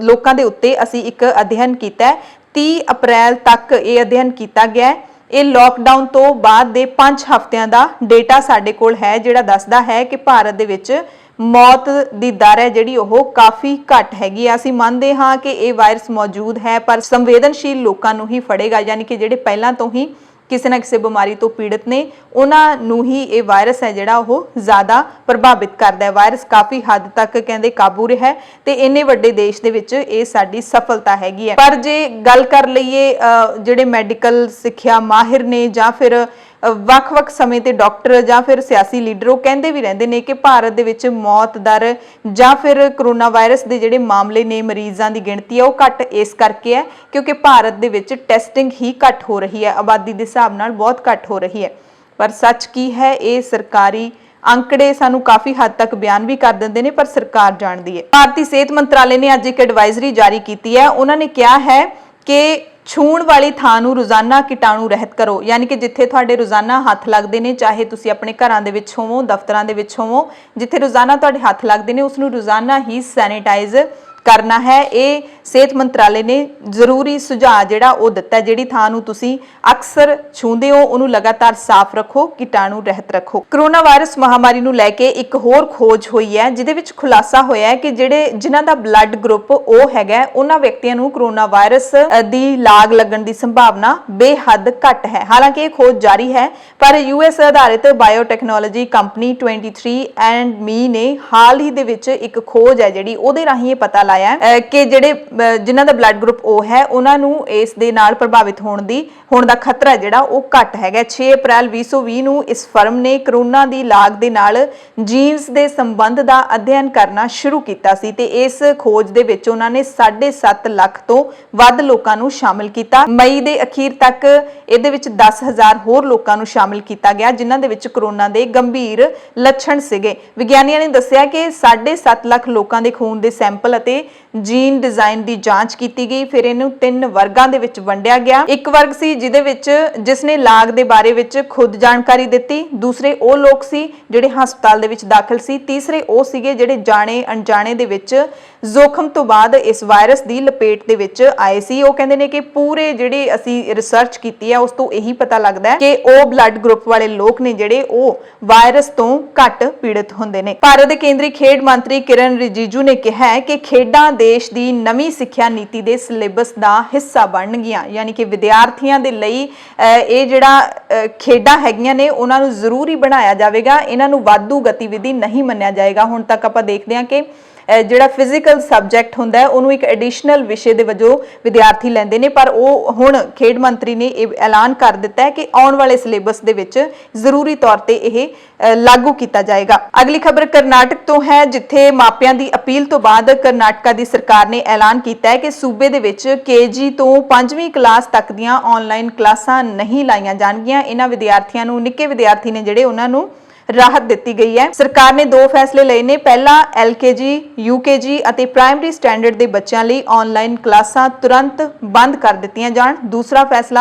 ਲੋਕਾਂ ਦੇ ਉੱਤੇ ਅਸੀਂ ਇੱਕ ਅਧਿਐਨ ਕੀਤਾ ਹੈ। 30 ਅਪ੍ਰੈਲ ਤੱਕ ਇਹ ਅਧਿਐਨ ਕੀਤਾ ਗਿਆ ਹੈ। ਇਹ ਲੋਕਡਾਊਨ ਤੋਂ ਬਾਅਦ ਦੇ 5 ਹਫ਼ਤਿਆਂ ਦਾ ਡੇਟਾ ਸਾਡੇ ਕੋਲ ਹੈ ਜਿਹੜਾ ਦੱਸਦਾ ਹੈ ਕਿ ਭਾਰਤ ਦੇ ਵਿੱਚ ਮੌਤ ਦੀ ਦਰ ਹੈ ਜਿਹੜੀ ਉਹ ਕਾਫੀ ਘੱਟ ਹੈਗੀ ਆ। ਅਸੀਂ ਮੰਨਦੇ ਹਾਂ ਕਿ ਇਹ ਵਾਇਰਸ ਮੌਜੂਦ ਹੈ ਪਰ ਸੰਵੇਦਨਸ਼ੀਲ ਲੋਕਾਂ ਨੂੰ ਹੀ ਫੜੇਗਾ, ਯਾਨੀ ਕਿ ਜਿਹੜੇ ਪਹਿਲਾਂ ਤੋਂ ਹੀ ਕਿਸੇ ਨਾ ਕਿਸੇ ਬਿਮਾਰੀ ਤੋਂ ਪੀੜਤ ਨੇ ਉਹਨਾਂ ਨੂੰ ਹੀ ਇਹ ਵਾਇਰਸ ਹੈ ਜਿਹੜਾ ਉਹ ਜ਼ਿਆਦਾ ਪ੍ਰਭਾਵਿਤ ਕਰਦਾ ਹੈ। ਵਾਇਰਸ ਕਾਫੀ ਹੱਦ ਤੱਕ ਕਹਿੰਦੇ ਕਾਬੂ ਰਿਹਾ ਤੇ ਇੰਨੇ ਵੱਡੇ ਦੇਸ਼ ਦੇ ਵਿੱਚ ਇਹ ਸਾਡੀ ਸਫਲਤਾ ਹੈਗੀ ਹੈ। ਪਰ ਜੇ ਗੱਲ ਕਰ ਲਈਏ ਜਿਹੜੇ ਮੈਡੀਕਲ ਸਿੱਖਿਆ ਮਾਹਿਰ ਨੇ ਜਾਂ ਫਿਰ ਵੱਖ-ਵੱਖ ਸਮੇਂ ਤੇ ਡਾਕਟਰ ਜਾਂ ਫਿਰ ਸਿਆਸੀ ਲੀਡਰ ਉਹ ਕਹਿੰਦੇ ਵੀ ਰਹਿੰਦੇ ਨੇ ਕਿ ਭਾਰਤ ਦੇ ਵਿੱਚ ਮੌਤ ਦਰ ਜਾਂ ਫਿਰ ਕਰੋਨਾ ਵਾਇਰਸ ਦੇ ਜਿਹੜੇ ਮਾਮਲੇ ਨੇ ਮਰੀਜ਼ਾਂ ਦੀ ਗਿਣਤੀ ਹੈ ਉਹ ਘੱਟ ਇਸ ਕਰਕੇ ਹੈ ਕਿਉਂਕਿ ਭਾਰਤ ਦੇ ਵਿੱਚ ਟੈਸਟਿੰਗ ਹੀ ਘੱਟ ਹੋ ਰਹੀ ਹੈ, ਆਬਾਦੀ ਦੇ ਹਿਸਾਬ ਨਾਲ ਬਹੁਤ ਘੱਟ ਹੋ ਰਹੀ ਹੈ। ਪਰ ਸੱਚ ਕੀ ਹੈ, ਇਹ ਸਰਕਾਰੀ ਅੰਕੜੇ ਸਾਨੂੰ ਕਾਫੀ ਹੱਦ ਤੱਕ ਬਿਆਨ ਵੀ ਕਰ ਦਿੰਦੇ ਨੇ ਪਰ ਸਰਕਾਰ ਜਾਣਦੀ ਹੈ। ਭਾਰਤੀ ਸਿਹਤ ਮੰਤਰਾਲੇ ਨੇ ਅੱਜ ਇੱਕ ਐਡਵਾਈਜ਼ਰੀ ਜਾਰੀ ਕੀਤੀ ਹੈ। ਉਹਨਾਂ ਨੇ ਕਿਹਾ ਹੈ ਕਿ ਛੂਣ ਵਾਲੀ ਥਾਂ ਨੂੰ ਰੋਜ਼ਾਨਾ ਕੀਟਾਣੂ ਰਹਿਤ ਕਰੋ, ਯਾਨੀ ਕਿ ਜਿੱਥੇ ਤੁਹਾਡੇ ਰੋਜ਼ਾਨਾ ਹੱਥ ਲੱਗਦੇ ਨੇ, ਚਾਹੇ ਤੁਸੀਂ ਆਪਣੇ ਘਰਾਂ ਦੇ ਵਿੱਚ ਹੋਵੋ, ਦਫ਼ਤਰਾਂ ਦੇ ਵਿੱਚ ਹੋਵੋ, ਜਿੱਥੇ ਰੋਜ਼ਾਨਾ ਤੁਹਾਡੇ ਹੱਥ ਲੱਗਦੇ ਨੇ ਉਸ ਨੂੰ ਰੋਜ਼ਾਨਾ ਹੀ ਸੈਨੀਟਾਈਜ਼ ਕਰਨਾ ਹੈ। ਇਹ ਸਿਹਤ ਮੰਤਰਾਲੇ ਨੇ ਜ਼ਰੂਰੀ ਸੁਝਾਅ ਜਿਹੜਾ ਉਹ ਦਿੱਤਾ। ਜਿਹੜੀ ਥਾਂ ਨੂੰ ਤੁਸੀਂ ਅਕਸਰ ਛੂੰਦੇ ਹੋ ਉਹਨੂੰ ਲਗਾਤਾਰ ਸਾਫ਼ ਰੱਖੋ, ਕੀਟਾਣੂ ਰਹਿਤ ਰੱਖੋ। ਕਰੋਨਾ ਵਾਇਰਸ ਮਹਾਮਾਰੀ ਨੂੰ ਲੈ ਕੇ ਇੱਕ ਹੋਰ ਖੋਜ ਹੋਈ ਹੈ ਜਿਹਦੇ ਵਿੱਚ ਖੁਲਾਸਾ ਹੋਇਆ ਹੈ ਕਿ ਜਿਨ੍ਹਾਂ ਦਾ ਬਲੱਡ ਗਰੁੱਪ O ਹੈਗਾ ਉਹਨਾਂ ਵਿਅਕਤੀਆਂ ਨੂੰ ਕਰੋਨਾ ਵਾਇਰਸ ਦੀ ਲਾਗ ਲੱਗਣ ਦੀ ਸੰਭਾਵਨਾ ਬੇਹੱਦ ਘੱਟ ਹੈ। ਹਾਲਾਂਕਿ ਇਹ ਖੋਜ ਜਾਰੀ ਹੈ ਪਰ US ਆਧਾਰਿਤ ਬਾਇਓਟੈਕਨੋਲੋਜੀ ਕੰਪਨੀ 23andMe ਨੇ ਹਾਲ ਹੀ ਦੇ ਵਿੱਚ ਇੱਕ ਖੋਜ ਹੈ ਜਿਹੜੀ ਉਹਦੇ ਰਾਹੀਂ ਇਹ ਪਤਾ ਲਾਇਆ ਕਿ ਜਿਨ੍ਹਾਂ ਦਾ ਬਲੱਡ ਗਰੁੱਪ O ਹੈ ਉਹਨਾਂ ਨੂੰ ਇਸ ਦੇ ਨਾਲ ਪ੍ਰਭਾਵਿਤ ਹੋਣ ਦਾ ਖਤਰਾ ਜਿਹੜਾ ਉਹ ਘੱਟ ਹੈਗਾ। 6 ਅਪ੍ਰੈਲ 2020 ਨੂੰ ਇਸ ਫਰਮ ਨੇ ਕਰੋਨਾ ਦੀ ਲਾਗ ਦੇ ਨਾਲ ਜੀਨਸ ਦੇ ਸੰਬੰਧ ਦਾ ਅਧਿਐਨ ਕਰਨਾ ਸ਼ੁਰੂ ਕੀਤਾ ਸੀ ਤੇ ਇਸ ਖੋਜ ਦੇ ਵਿੱਚ ਉਹਨਾਂ ਨੇ 7.5 ਲੱਖ ਤੋਂ ਵੱਧ ਲੋਕਾਂ ਨੂੰ ਸ਼ਾਮਿਲ ਕੀਤਾ। ਮਈ ਦੇ ਅਖੀਰ ਤੱਕ ਇਹਦੇ ਵਿੱਚ 10,000 ਹੋਰ ਲੋਕਾਂ ਨੂੰ ਸ਼ਾਮਿਲ ਕੀਤਾ ਗਿਆ ਜਿਨ੍ਹਾਂ ਦੇ ਵਿੱਚ ਕਰੋਨਾ ਦੇ ਗੰਭੀਰ ਲੱਛਣ ਸੀਗੇ। ਵਿਗਿਆਨੀਆਂ ਨੇ ਦੱਸਿਆ ਕਿ 7.5 ਲੱਖ ਲੋਕਾਂ ਦੇ ਖੂਨ ਦੇ ਸੈਂਪਲ ਅਤੇ ਜੀਨ ਡਿਜ਼ਾਈਨ ਦੀ ਜਾਂਚ ਕੀਤੀ ਗਈ। ਫਿਰ ਇਹਨੂੰ 3 ਵਰਗਾਂ ਦੇ ਵਿੱਚ ਵੰਡਿਆ ਗਿਆ। ਇੱਕ ਵਰਗ ਸੀ ਜਿਹਦੇ ਵਿੱਚ ਜਿਸ ਨੇ ਲਾਗ ਦੇ ਬਾਰੇ ਵਿੱਚ ਖੁਦ ਜਾਣਕਾਰੀ ਦਿੱਤੀ, ਦੂਸਰੇ ਉਹ ਲੋਕ ਸੀ ਜਿਹੜੇ ਹਸਪਤਾਲ ਦੇ ਵਿੱਚ ਦਾਖਲ ਸੀ, ਤੀਸਰੇ ਉਹ ਸੀਗੇ ਜਿਹੜੇ ਜਾਣੇ ਅਣਜਾਣੇ ਦੇ ਵਿੱਚ ਜ਼ੋਖਮ ਤੋਂ ਬਾਅਦ ਇਸ ਵਾਇਰਸ ਦੀ ਲਪੇਟ ਦੇ ਵਿੱਚ ਆਏ ਸੀ। ਉਹ ਕਹਿੰਦੇ ਨੇ ਕਿ ਪੂਰੇ ਜਿਹੜੇ ਅਸੀਂ ਰਿਸਰਚ ਕੀਤੀ ਹੈ ਉਸ ਤੋਂ ਇਹੀ ਪਤਾ ਲੱਗਦਾ ਹੈ ਕਿ ਉਹ ਬਲੱਡ ਗਰੁੱਪ ਵਾਲੇ ਲੋਕ ਨੇ ਜਿਹੜੇ ਉਹ ਵਾਇਰਸ ਤੋਂ ਘੱਟ ਪੀੜਤ ਹੁੰਦੇ ਨੇ। ਭਾਰਤ ਦੇ ਕੇਂਦਰੀ ਖੇਡ ਮੰਤਰੀ ਕਿਰਨ ਰਿਜੀਜੂ ਨੇ ਕਿਹਾ ਹੈ ਕਿ ਖੇਡਾਂ ਦੇਸ਼ ਦੀ ਨਵੀਂ ਸਿੱਖਿਆ ਨੀਤੀ ਦੇ ਸਿਲੇਬਸ ਦਾ ਹਿੱਸਾ ਬਣਨਗੀਆਂ, ਯਾਨੀ ਕਿ ਵਿਦਿਆਰਥੀਆਂ ਦੇ ਲਈ ਇਹ ਜਿਹੜਾ ਖੇਡਾਂ ਹੈਗੀਆਂ ਨੇ ਉਹਨਾਂ ਨੂੰ ਜ਼ਰੂਰੀ ਬਣਾਇਆ ਜਾਵੇਗਾ। ਇਹਨਾਂ ਨੂੰ ਵਾਧੂ ਗਤੀਵਿਧੀ ਨਹੀਂ ਮੰਨਿਆ ਜਾਏਗਾ। ਹੁਣ ਤੱਕ ਆਪਾਂ ਦੇਖਦੇ ਹਾਂ ਕਿ ਜਿਹੜਾ ਫਿਜ਼ੀਕਲ ਸਬਜੈਕਟ ਹੁੰਦਾ ਹੈ ਉਹਨੂੰ ਇੱਕ ਐਡੀਸ਼ਨਲ ਵਿਸ਼ੇ ਦੇ ਵਜੋਂ ਵਿਦਿਆਰਥੀ ਲੈਂਦੇ ਨੇ, ਪਰ ਉਹ ਹੁਣ ਖੇਡ ਮੰਤਰੀ ਨੇ ਇਹ ਐਲਾਨ ਕਰ ਦਿੱਤਾ ਹੈ ਕਿ ਆਉਣ ਵਾਲੇ ਸਿਲੇਬਸ ਦੇ ਵਿੱਚ ਜ਼ਰੂਰੀ ਤੌਰ ਤੇ ਇਹ ਲਾਗੂ ਕੀਤਾ ਜਾਏਗਾ। ਅਗਲੀ ਖਬਰ ਕਰਨਾਟਕ ਤੋਂ ਹੈ, ਜਿੱਥੇ ਮਾਪਿਆਂ ਦੀ ਅਪੀਲ ਤੋਂ ਬਾਅਦ ਕਰਨਾਟਕਾ ਦੀ ਸਰਕਾਰ ਨੇ ਐਲਾਨ ਕੀਤਾ ਹੈ ਕਿ ਸੂਬੇ ਦੇ ਵਿੱਚ KG ਤੋਂ 5ਵੀਂ ਕਲਾਸ ਤੱਕ ਦੀਆਂ ਆਨਲਾਈਨ ਕਲਾਸਾਂ ਨਹੀਂ ਲਾਈਆਂ ਜਾਣਗੀਆਂ। ਇਹਨਾਂ ਵਿਦਿਆਰਥੀਆਂ ਨੂੰ, ਨਿੱਕੇ ਵਿਦਿਆਰਥੀ ਨੇ ਜਿਹੜੇ, ਉਹਨਾਂ ਨੂੰ ਰਾਹਤ ਦਿੱਤੀ ਗਈ ਹੈ। ਸਰਕਾਰ ਨੇ 2 ਫੈਸਲੇ ਲਏ ਨੇ। ਪਹਿਲਾ, LKG, UKG ਅਤੇ ਪ੍ਰਾਇਮਰੀ ਸਟੈਂਡਰਡ ਦੇ ਬੱਚਿਆਂ ਲਈ ਆਨਲਾਈਨ ਕਲਾਸਾਂ ਤੁਰੰਤ ਬੰਦ ਕਰ ਦਿੱਤੀਆਂ ਜਾਣ। ਦੂਸਰਾ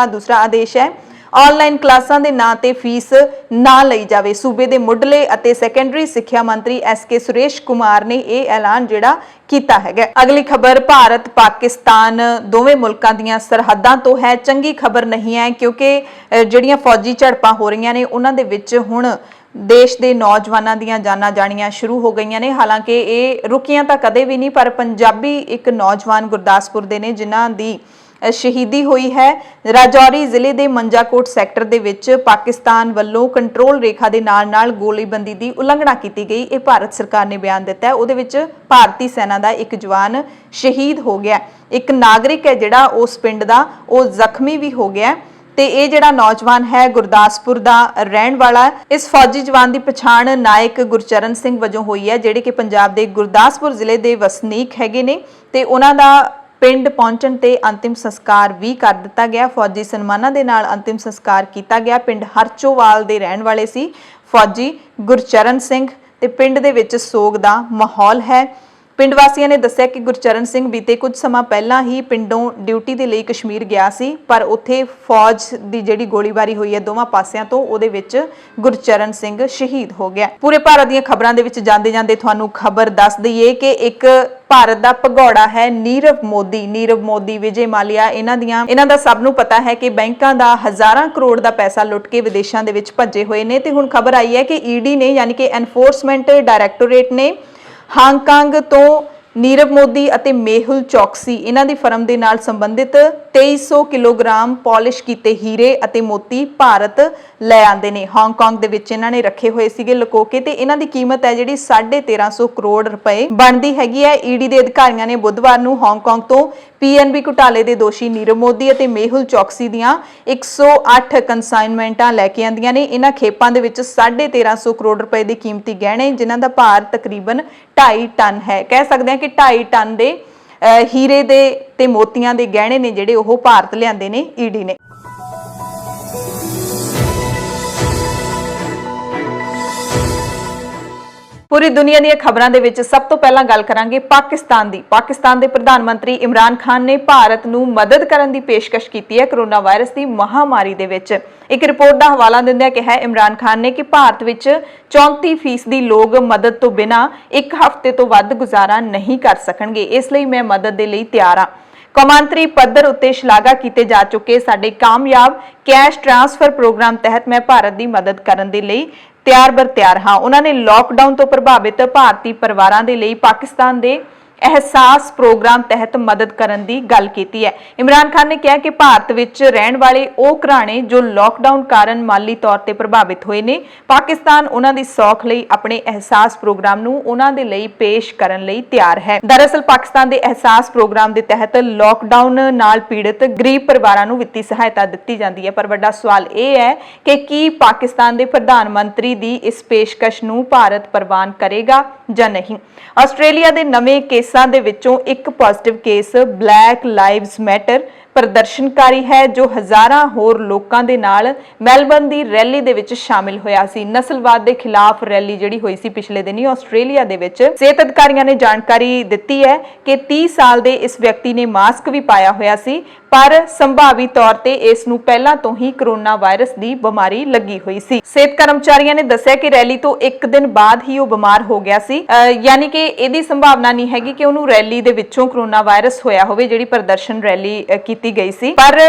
ਆਦੇਸ਼ ਹੈ, ਆਨਲਾਈਨ ਕਲਾਸਾਂ ਦੇ ਨਾਂ ਤੇ ਫੀਸ ਨਾ ਲਈ ਜਾਵੇ। ਸੂਬੇ ਦੇ ਮੁੱਢਲੇ ਅਤੇ ਸੈਕੰਡਰੀ ਸਿੱਖਿਆ ਮੰਤਰੀ SK ਸੁਰੇਸ਼ ਕੁਮਾਰ ਨੇ ਇਹ ਐਲਾਨ ਜਿਹੜਾ ਕੀਤਾ ਹੈਗਾ। ਅਗਲੀ ਖਬਰ ਭਾਰਤ ਪਾਕਿਸਤਾਨ ਦੋਵੇਂ ਮੁਲਕਾਂ ਦੀਆਂ ਸਰਹੱਦਾਂ ਤੋਂ ਹੈ। ਚੰਗੀ ਖਬਰ ਨਹੀਂ ਹੈ ਕਿਉਂਕਿ ਜਿਹੜੀਆਂ ਫੌਜੀ ਝੜਪਾਂ ਹੋ ਰਹੀਆਂ ਨੇ ਉਹਨਾਂ ਦੇ ਵਿੱਚ ਹੁਣ ਦੇਸ਼ ਦੇ ਨੌਜਵਾਨਾਂ ਦੀਆਂ ਜਾਨਾਂ ਜਾਣੀਆਂ ਸ਼ੁਰੂ ਹੋ ਗਈਆਂ ਨੇ। ਹਾਲਾਂਕਿ ਇਹ ਰੁਕੀਆਂ ਤਾਂ ਕਦੇ ਵੀ ਨਹੀਂ, ਪਰ ਪੰਜਾਬੀ ਇੱਕ ਨੌਜਵਾਨ ਗੁਰਦਾਸਪੁਰ ਦੇ ਨੇ ਜਿਨ੍ਹਾਂ ਦੀ ਸ਼ਹੀਦੀ ਹੋਈ ਹੈ। ਰਾਜੌਰੀ ਜ਼ਿਲ੍ਹੇ ਦੇ ਮੰਜਾਕੋਟ ਸੈਕਟਰ ਦੇ ਵਿੱਚ ਪਾਕਿਸਤਾਨ ਵੱਲੋਂ ਕੰਟਰੋਲ ਰੇਖਾ ਦੇ ਨਾਲ-ਨਾਲ ਗੋਲੀਬੰਦੀ ਦੀ ਉਲੰਘਣਾ ਕੀਤੀ ਗਈ। ਇਹ ਭਾਰਤ ਸਰਕਾਰ ਨੇ ਬਿਆਨ ਦਿੱਤਾ ਹੈ। ਉਹਦੇ ਵਿੱਚ ਭਾਰਤੀ ਸੈਨਾ ਦਾ ਇੱਕ ਜਵਾਨ ਸ਼ਹੀਦ ਹੋ ਗਿਆ। ਇੱਕ ਨਾਗਰਿਕ ਹੈ ਜਿਹੜਾ ਉਸ ਪਿੰਡ ਦਾ, ਉਹ ਜ਼ਖਮੀ ਵੀ ਹੋ ਗਿਆ। ਤੇ ਇਹ ਜਿਹੜਾ ਨੌਜਵਾਨ ਹੈ ਗੁਰਦਾਸਪੁਰ ਦਾ ਰਹਿਣ ਵਾਲਾ। ਇਸ ਫੌਜੀ ਜਵਾਨ ਦੀ ਪਛਾਣ ਨਾਇਕ ਗੁਰਚਰਨ ਸਿੰਘ ਵਜੋਂ ਹੋਈ ਹੈ, ਜਿਹੜੇ ਕਿ ਪੰਜਾਬ ਦੇ ਗੁਰਦਾਸਪੁਰ ਜ਼ਿਲ੍ਹੇ ਦੇ ਵਸਨੀਕ ਹੈਗੇ ਨੇ ਤੇ ਉਹਨਾਂ ਦਾ ਪਿੰਡ ਪਹੁੰਚਣ ਤੇ ਅੰਤਿਮ ਸੰਸਕਾਰ ਵੀ ਕਰ ਦਿੱਤਾ ਗਿਆ। ਫੌਜੀ ਸਨਮਾਨਾਂ ਦੇ ਨਾਲ ਅੰਤਿਮ ਸੰਸਕਾਰ ਕੀਤਾ ਗਿਆ। ਪਿੰਡ ਹਰਚੋਵਾਲ ਦੇ ਰਹਿਣ ਵਾਲੇ ਸੀ ਫੌਜੀ ਗੁਰਚਰਨ ਸਿੰਘ ਤੇ ਪਿੰਡ ਦੇ ਵਿੱਚ ਸੋਗ ਦਾ ਮਾਹੌਲ ਹੈ। ਪਿੰਡ ਵਾਸੀਆਂ ਨੇ ਦੱਸਿਆ ਕਿ ਗੁਰਚਰਨ ਸਿੰਘ ਬੀਤੇ ਕੁਝ ਸਮਾਂ ਪਹਿਲਾਂ ਹੀ ਪਿੰਡੋਂ ਡਿਊਟੀ ਦੇ ਲਈ ਕਸ਼ਮੀਰ ਗਿਆ ਸੀ, ਪਰ ਉੱਥੇ ਫੌਜ ਦੀ ਜਿਹੜੀ ਗੋਲੀਬਾਰੀ ਹੋਈ ਹੈ ਦੋਵਾਂ ਪਾਸਿਆਂ ਤੋਂ, ਉਹਦੇ ਵਿੱਚ ਗੁਰਚਰਨ ਸਿੰਘ ਸ਼ਹੀਦ ਹੋ ਗਿਆ। ਪੂਰੇ ਭਾਰਤ ਦੀਆਂ ਖਬਰਾਂ ਦੇ ਵਿੱਚ ਜਾਂਦੇ ਜਾਂਦੇ ਤੁਹਾਨੂੰ ਖਬਰ ਦੱਸ ਦਈਏ ਕਿ ਇੱਕ ਭਾਰਤ ਦਾ ਭਗੌੜਾ ਹੈ ਨੀਰਵ ਮੋਦੀ, ਵਿਜੇ ਮਾਲਿਆ, ਇਹਨਾਂ ਦਾ ਸਭ ਨੂੰ ਪਤਾ ਹੈ ਕਿ ਬੈਂਕਾਂ ਦਾ ਹਜ਼ਾਰਾਂ ਕਰੋੜ ਦਾ ਪੈਸਾ ਲੁੱਟ ਕੇ ਵਿਦੇਸ਼ਾਂ ਦੇ ਵਿੱਚ ਭੱਜੇ ਹੋਏ ਨੇ। ਤੇ ਹੁਣ ਖਬਰ ਆਈ ਹੈ ਕਿ ED ਨੇ, ਯਾਨੀ ਕਿ ਐਨਫੋਰਸਮੈਂਟ ਡਾਇਰੈਕਟੋਰੇਟ ਨੇ ਹਾਂਗਕਾਂਗ ਤੋਂ ਨੀਰਵ ਮੋਦੀ ਅਤੇ ਮੇਹੁਲ ਚੌਕਸੀ, ਇਹਨਾਂ ਦੀ ਫਰਮ ਦੇ ਨਾਲ ਸੰਬੰਧਿਤ 2300 ਕਿਲੋਗ੍ਰਾਮ ਪਾਲਿਸ਼ ਕੀਤੇ ਹੀਰੇ ਅਤੇ ਮੋਤੀ ਭਾਰਤ ਲੈ ਆਂਦੇ ਨੇ। ਹਾਂਗਕਾਂਗ ਦੇ ਵਿੱਚ ਇਹਨਾਂ ਨੇ ਰੱਖੇ ਹੋਏ ਸੀਗੇ ਲੁਕੋ ਕੇ, ਤੇ ਇਹਨਾਂ ਦੀ ਕੀਮਤ ਹੈ ਜਿਹੜੀ 1350 ਕਰੋੜ ਰੁਪਏ ਬਣਦੀ ਹੈਗੀ ਹੈ। ED ਦੇ ਅਧਿਕਾਰੀਆਂ ਨੇ ਬੁੱਧਵਾਰ ਨੂੰ ਹਾਂਗਕਾਂਗ ਤੋਂ PNB ਘੁਟਾਲੇ ਦੇ ਦੋਸ਼ੀ ਨੀਰਵ ਮੋਦੀ ਅਤੇ ਮੇਹੁਲ ਚੌਕਸੀ ਦੀਆਂ 108 ਕੰਸਾਈਨਮੈਂਟਾਂ ਲੈ ਕੇ ਆਂਦੀਆਂ ਨੇ। ਇਹਨਾਂ ਖੇਪਾਂ ਦੇ ਵਿੱਚ 1350 ਕਰੋੜ ਰੁਪਏ ਦੇ ਕੀਮਤੀ ਗਹਿਣੇ, ਜਿਨ੍ਹਾਂ ਦਾ ਭਾਰ ਤਕਰੀਬਨ 2.5 ਟਨ ਹੈ। ਕਹਿ ਸਕਦੇ ਹਾਂ ਕਿ 2.5 ਟਨ ਦੇ ਹੀਰੇ ਦੇ ਤੇ ਮੋਤੀਆਂ ਦੇ ਗਹਿਣੇ ਨੇ ਜਿਹੜੇ ਉਹ ਭਾਰਤ ਲਿਆਂਦੇ ਨੇ ED ਨੇ। ਪੂਰੀ ਦੁਨੀਆ ਦੀਆਂ ਖਬਰਾਂ ਦੇ ਵਿੱਚ ਸਭ ਤੋਂ ਪਹਿਲਾਂ ਗੱਲ ਕਰਾਂਗੇ ਪਾਕਿਸਤਾਨ ਦੀ। ਪਾਕਿਸਤਾਨ ਦੇ ਪ੍ਰਧਾਨ ਮੰਤਰੀ ਇਮਰਾਨ ਖਾਨ ਨੇ ਭਾਰਤ ਨੂੰ ਮਦਦ ਕਰਨ ਦੀ ਪੇਸ਼ਕਸ਼ ਕੀਤੀ ਹੈ ਕੋਰੋਨਾ ਵਾਇਰਸ ਦੀ ਮਹਾਮਾਰੀ ਦੇ ਵਿੱਚ। ਇੱਕ ਰਿਪੋਰਟ ਦਾ ਹਵਾਲਾ ਦਿੰਦਿਆਂ ਕਿਹਾ ਇਮਰਾਨ ਖਾਨ ਨੇ ਕਿ ਭਾਰਤ ਵਿੱਚ 34% ਲੋਕ ਮਦਦ ਤੋਂ ਬਿਨਾਂ ਇੱਕ ਹਫ਼ਤੇ ਤੋਂ ਵੱਧ ਗੁਜ਼ਾਰਾ ਨਹੀਂ ਕਰ ਸਕਣਗੇ, ਇਸ ਲਈ ਮੈਂ ਮਦਦ ਦੇ ਲਈ ਤਿਆਰ ਹਾਂ। ਕੌਮਾਂਤਰੀ ਪੱਧਰ ਉੱਤੇ ਸ਼ਲਾਘਾ ਕੀਤੇ ਜਾ ਚੁੱਕੇ ਸਾਡੇ ਕਾਮਯਾਬ ਕੈਸ਼ ਟ੍ਰਾਂਸਫਰ ਪ੍ਰੋਗਰਾਮ ਤਹਿਤ ਮੈਂ ਭਾਰਤ ਦੀ ਮਦਦ ਕਰਨ ਦੇ ਲਈ ਤਿਆਰ ਹਾਂ। ਉਹਨਾਂ ਨੇ ਲਾਕਡਾਊਨ ਤੋਂ ਪ੍ਰਭਾਵਿਤ ਭਾਰਤੀ ਪਰਿਵਾਰਾਂ ਦੇ ਲਈ ਪਾਕਿਸਤਾਨ ਦੇ ਅਹਿਸਾਸ ਪ੍ਰੋਗਰਾਮ ਤਹਿਤ ਮਦਦ ਕਰਨ ਦੀ ਗੱਲ ਕੀਤੀ ਹੈ। ਇਮਰਾਨ ਖਾਨ ਨੇ ਕਿਹਾ ਕਿ ਭਾਰਤ ਵਿੱਚ ਰਹਿਣ ਵਾਲੇ ਉਹ ਘਰਾਣੇ ਜੋ ਲਾਕਡਾਊਨ ਕਾਰਨ ਮਾਲੀ ਤੌਰ ਤੇ ਪ੍ਰਭਾਵਿਤ ਹੋਏ ਨੇ, ਪਾਕਿਸਤਾਨ ਉਹਨਾਂ ਦੀ ਸੌਖ ਲਈ ਆਪਣੇ ਅਹਿਸਾਸ ਪ੍ਰੋਗਰਾਮ ਨੂੰ ਉਹਨਾਂ ਦੇ ਲਈ ਪੇਸ਼ ਕਰਨ ਲਈ ਤਿਆਰ ਹੈ। ਦਰਅਸਲ ਪਾਕਿਸਤਾਨ ਦੇ ਅਹਿਸਾਸ ਪ੍ਰੋਗਰਾਮ ਦੇ ਤਹਿਤ ਲਾਕਡਾਊਨ ਨਾਲ ਪੀੜਤ ਗਰੀਬ ਪਰਿਵਾਰਾਂ ਨੂੰ ਵਿੱਤੀ ਸਹਾਇਤਾ ਦਿੱਤੀ ਜਾਂਦੀ ਹੈ, ਪਰ ਵੱਡਾ ਸਵਾਲ ਇਹ ਹੈ ਕਿ ਕੀ ਪਾਕਿਸਤਾਨ ਦੇ ਪ੍ਰਧਾਨ ਮੰਤਰੀ ਦੀ ਇਸ ਪੇਸ਼ਕਸ਼ ਨੂੰ ਭਾਰਤ ਪ੍ਰਵਾਨ ਕਰੇਗਾ ਜਾਂ ਨਹੀਂ। ਆਸਟ੍ਰੇਲੀਆ ਦੇ ਨਵੇਂ ਕੇਸਾਂ ਦੇ ਵਿੱਚੋਂ ਇੱਕ positive case black lives matter ਪ੍ਰਦਰਸ਼ਨਕਾਰੀ ਹੈ ਜੋ ਹਜ਼ਾਰਾਂ ਹੋਰ ਲੋਕਾਂ ਦੇ ਨਾਲ ਮੈਲਬਰਨ ਦੀ ਰੈਲੀ ਦੇ ਵਿੱਚ ਸ਼ਾਮਿਲ ਹੋਇਆ ਸੀ। ਨਸਲਵਾਦ ਦੇ ਖਿਲਾਫ ਰੈਲੀ ਜਿਹੜੀ ਹੋਈ ਸੀ ਪਿਛਲੇ ਦਿਨੀ ਆਸਟ੍ਰੇਲੀਆ ਦੇ ਵਿੱਚ। ਸਿਹਤ ਅਧਿਕਾਰੀਆਂ ਨੇ ਜਾਣਕਾਰੀ ਦਿੱਤੀ ਹੈ ਕਿ 30 ਸਾਲ ਦੇ ਇਸ ਵਿਅਕਤੀ ਨੇ ਮਾਸਕ ਵੀ ਪਾਇਆ ਹੋਇਆ ਸੀ, ਪਰ ਸੰਭਾਵੀ ਤੌਰ ਤੇ ਇਸ ਨੂੰ ਪਹਿਲਾਂ ਤੋਂ ਹੀ ਕੋਰੋਨਾ ਵਾਇਰਸ ਦੀ ਬਿਮਾਰੀ ਲੱਗੀ ਹੋਈ ਸੀ। ਸਿਹਤ ਕਰਮਚਾਰੀਆਂ ਨੇ ਦੱਸਿਆ ਕਿ ਰੈਲੀ ਤੋਂ ਇੱਕ ਦਿਨ ਬਾਅਦ ਹੀ ਉਹ ਬਿਮਾਰ ਹੋ ਗਿਆ ਸੀ, ਯਾਨੀ ਕਿ ਇਹਦੀ ਸੰਭਾਵਨਾ ਨਹੀਂ ਹੈਗੀ ਕਿ ਉਹਨੂੰ ਰੈਲੀ ਦੇ ਵਿੱਚੋਂ ਕੋਰੋਨਾ ਵਾਇਰਸ ਹੋਇਆ ਹੋਵੇ, ਜਿਹੜੀ ਪ੍ਰਦਰਸ਼ਨ ਰੈਲੀ ਕੀਤੀ ਗਈ ਸੀ। ਪਰ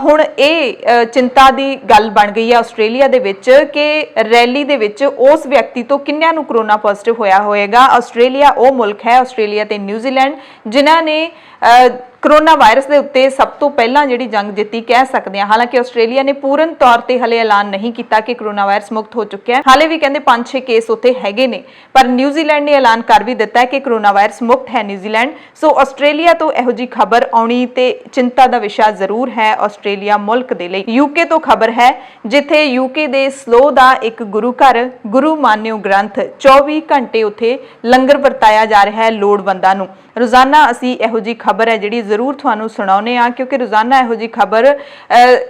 ਹੁਣ ਇਹ ਚਿੰਤਾ ਦੀ ਗੱਲ ਬਣ ਗਈ ਹੈ ਆਸਟ੍ਰੇਲੀਆ ਦੇ ਵਿੱਚ ਕਿ ਰੈਲੀ ਦੇ ਵਿੱਚ ਉਸ ਵਿਅਕਤੀ ਤੋਂ ਕਿੰਨਿਆਂ ਨੂੰ ਕੋਰੋਨਾ ਪੋਜ਼ਿਟਿਵ ਹੋਇਆ ਹੋਏਗਾ। ਆਸਟ੍ਰੇਲੀਆ ਉਹ ਮੁਲਕ ਹੈ, ਆਸਟ੍ਰੇਲੀਆ ਤੇ ਨਿਊਜ਼ੀਲੈਂਡ, ਜਿਨ੍ਹਾਂ ਨੇ ਕੋਰੋਨਾ ਵਾਇਰਸ ਦੇ ਉੱਤੇ ਸਭ ਤੋਂ ਪਹਿਲਾਂ ਜਿਹੜੀ ਜੰਗ ਜਿੱਤੀ ਕਹਿ ਸਕਦੇ ਹਾਂ। ਹਾਲਾਂਕਿ ਆਸਟ੍ਰੇਲੀਆ ਨੇ ਪੂਰਨ ਤੌਰ ਤੇ ਹਲੇ ਐਲਾਨ ਨਹੀਂ ਕੀਤਾ ਕਿ ਕੋਰੋਨਾ ਵਾਇਰਸ ਮੁਕਤ ਹੋ ਚੁੱਕਿਆ ਹੈ। ਹਾਲੇ ਵੀ ਕਹਿੰਦੇ 5-6 ਕੇਸ ਉੱਥੇ ਹੈਗੇ ਨੇ, ਪਰ ਨਿਊਜ਼ੀਲੈਂਡ ਨੇ ਐਲਾਨ ਕਰ ਵੀ ਦਿੱਤਾ ਹੈ ਕਿ ਕੋਰੋਨਾ ਵਾਇਰਸ ਮੁਕਤ ਹੈ ਨਿਊਜ਼ੀਲੈਂਡ। ਸੋ ਆਸਟ੍ਰੇਲੀਆ ਤੋਂ ਇਹੋ ਜੀ ਖਬਰ ਆਉਣੀ ਤੇ ਚਿੰਤਾ ਦਾ ਵਿਸ਼ਾ ਜ਼ਰੂਰ ਹੈ ਆਸਟ੍ਰੇਲੀਆ ਮੁਲਕ ਦੇ ਲਈ। ਯੂਕੇ ਤੋਂ ਖਬਰ ਹੈ, ਜਿੱਥੇ ਯੂਕੇ ਦੇ ਸਲੋ ਦਾ ਇੱਕ ਗੁਰੂ ਘਰ ਗੁਰੂ ਮਾਨਿਓ ਗ੍ਰੰਥ 24 ਘੰਟੇ ਉੱਥੇ ਲੰਗਰ ਵਰਤਾਇਆ ਜਾ ਰਿਹਾ ਹੈ ਲੋੜਵੰਦਾਂ ਨੂੰ। ਰੋਜ਼ਾਨਾ ਅਸੀਂ ਇਹੋ ਜੀ ਖਬਰ ਹੈ ਜਿਹੜੀ ਜ਼ਰੂਰ ਤੁਹਾਨੂੰ ਸੁਣਾਉਂਦੇ ਆ, ਕਿਉਂਕਿ ਰੋਜ਼ਾਨਾ ਇਹੋ ਜੀ ਖਬਰ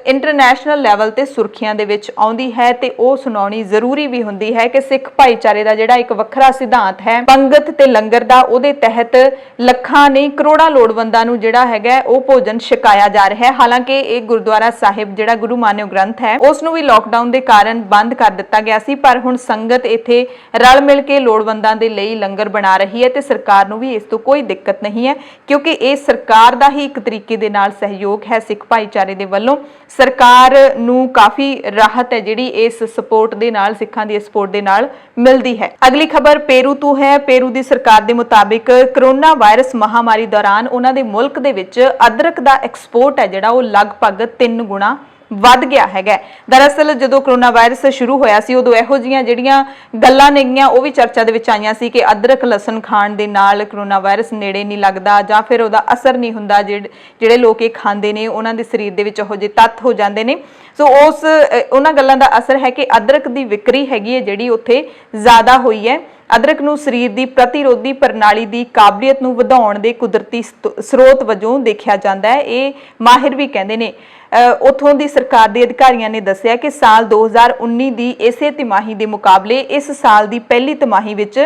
ਇੰਟਰਨੈਸ਼ਨਲ ਲੈਵਲ ਤੇ ਸੁਰਖੀਆਂ ਦੇ ਵਿੱਚ ਆਉਂਦੀ ਹੈ ਤੇ ਉਹ ਸੁਣਾਉਣੀ ਜ਼ਰੂਰੀ ਵੀ ਹੁੰਦੀ ਹੈ ਕਿ ਸਿੱਖ ਭਾਈਚਾਰੇ ਦਾ ਜਿਹੜਾ ਇੱਕ ਵੱਖਰਾ ਸਿਧਾਂਤ ਹੈ ਪੰਗਤ ਤੇ ਲੰਗਰ ਦਾ, ਉਹਦੇ ਤਹਿਤ ਲੱਖਾਂ ਨਹੀਂ ਕਰੋੜਾਂ ਲੋੜਵੰਦਾਂ ਨੂੰ ਜਿਹੜਾ ਹੈਗਾ ਉਹ ਭੋਜਨ ਛਕਾਇਆ ਜਾ ਰਿਹਾ ਹੈ। ਹਾਲਾਂਕਿ ਇਹ ਗੁਰਦੁਆਰਾ ਸਾਹਿਬ ਜਿਹੜਾ ਗੁਰੂ ਮਾਨਿਓ ਗ੍ਰੰਥ ਹੈ ਉਸ ਨੂੰ ਵੀ ਲਾਕਡਾਊਨ ਦੇ ਕਾਰਨ ਬੰਦ ਕਰ ਦਿੱਤਾ ਗਿਆ ਸੀ, ਪਰ ਹੁਣ ਸੰਗਤ ਇੱਥੇ ਰਲ ਮਿਲ ਕੇ ਲੋੜਵੰਦਾਂ ਦੇ ਲਈ ਲੰਗਰ ਬਣਾ ਰਹੀ ਹੈ ਤੇ ਸਰਕਾਰ ਨੂੰ ਵੀ ਇਸ ਤੋਂ ਕੋਈ ਦਿੱਕਤ ਨਹੀਂ ਹੈ, ਕਿਉਂਕਿ ਇਹ ਸਰਕਾਰ ਦਾ ਹੀ ਇੱਕ ਤਰੀਕੇ ਦੇ ਨਾਲ ਸਹਿਯੋਗ ਹੈ। ਸਿੱਖ ਭਾਈਚਾਰੇ ਦੇ ਵੱਲੋਂ ਸਰਕਾਰ ਨੂੰ ਕਾਫੀ ਰਾਹਤ ਹੈ ਜਿਹੜੀ ਇਸ ਸਪੋਰਟ ਦੇ ਨਾਲ, ਸਿੱਖਾਂ ਦੀ ਸਪੋਰਟ ਦੇ ਨਾਲ ਮਿਲਦੀ ਹੈ। ਅਗਲੀ ਖਬਰ ਪੇਰੂ ਤੋਂ ਹੈ। ਪੇਰੂ ਦੀ ਸਰਕਾਰ ਦੇ ਮੁਤਾਬਿਕ ਕੋਰੋਨਾ ਵਾਇਰਸ ਮਹਾਮਾਰੀ ਦੌਰਾਨ ਉਹਨਾਂ ਦੇ ਮੁਲਕ ਦੇ ਵਿੱਚ ਅਦਰਕ ਦਾ ਐਕਸਪੋਰਟ ਹੈ ਜਿਹੜਾ ਉਹ ਲਗਭਗ 3 ਗੁਣਾ ਵੱਧ ਗਿਆ ਹੈਗਾ। ਦਰਅਸਲ ਜਦੋਂ ਕੋਰੋਨਾ ਵਾਇਰਸ ਸ਼ੁਰੂ ਹੋਇਆ ਸੀ ਉਦੋਂ ਇਹੋ ਜਿਹੀਆਂ ਜਿਹੜੀਆਂ ਗੱਲਾਂ ਨੇਗੀਆਂ ਉਹ ਵੀ ਚਰਚਾ ਦੇ ਵਿੱਚ ਆਈਆਂ ਸੀ ਕਿ ਅਦਰਕ ਲਸਣ ਖਾਣ ਦੇ ਨਾਲ ਕੋਰੋਨਾ ਵਾਇਰਸ ਨੇੜੇ ਨਹੀਂ ਲੱਗਦਾ ਜਾਂ ਫਿਰ ਉਹਦਾ ਅਸਰ ਨਹੀਂ ਹੁੰਦਾ, ਜਿਹੜੇ ਲੋਕ ਇਹ ਖਾਂਦੇ ਨੇ ਉਹਨਾਂ ਦੇ ਸਰੀਰ ਦੇ ਵਿੱਚ ਇਹੋ ਜਿਹੇ ਤੱਤ ਹੋ ਜਾਂਦੇ ਨੇ। ਸੋ ਉਹਨਾਂ ਗੱਲਾਂ ਦਾ ਅਸਰ ਹੈ ਕਿ ਅਦਰਕ ਦੀ ਵਿਕਰੀ ਹੈਗੀ ਹੈ ਜਿਹੜੀ ਉੱਥੇ ਜ਼ਿਆਦਾ ਹੋਈ ਹੈ। ਅਦਰਕ ਨੂੰ ਸਰੀਰ ਦੀ ਪ੍ਰਤੀਰੋਧੀ ਪ੍ਰਣਾਲੀ ਦੀ ਕਾਬਲੀਅਤ ਨੂੰ ਵਧਾਉਣ ਦੇ ਕੁਦਰਤੀ ਸਰੋਤ ਵਜੋਂ ਦੇਖਿਆ ਜਾਂਦਾ ਹੈ, ਇਹ ਮਾਹਿਰ ਵੀ ਕਹਿੰਦੇ ਨੇ। ਉੱਥੋਂ ਦੀ ਸਰਕਾਰ ਦੇ ਅਧਿਕਾਰੀਆਂ ਨੇ ਦੱਸਿਆ ਕਿ ਸਾਲ 2019 ਦੀ ਇਸੇ ਤਿਮਾਹੀ ਦੇ ਮੁਕਾਬਲੇ ਇਸ ਸਾਲ ਦੀ ਪਹਿਲੀ ਤਿਮਾਹੀ ਵਿੱਚ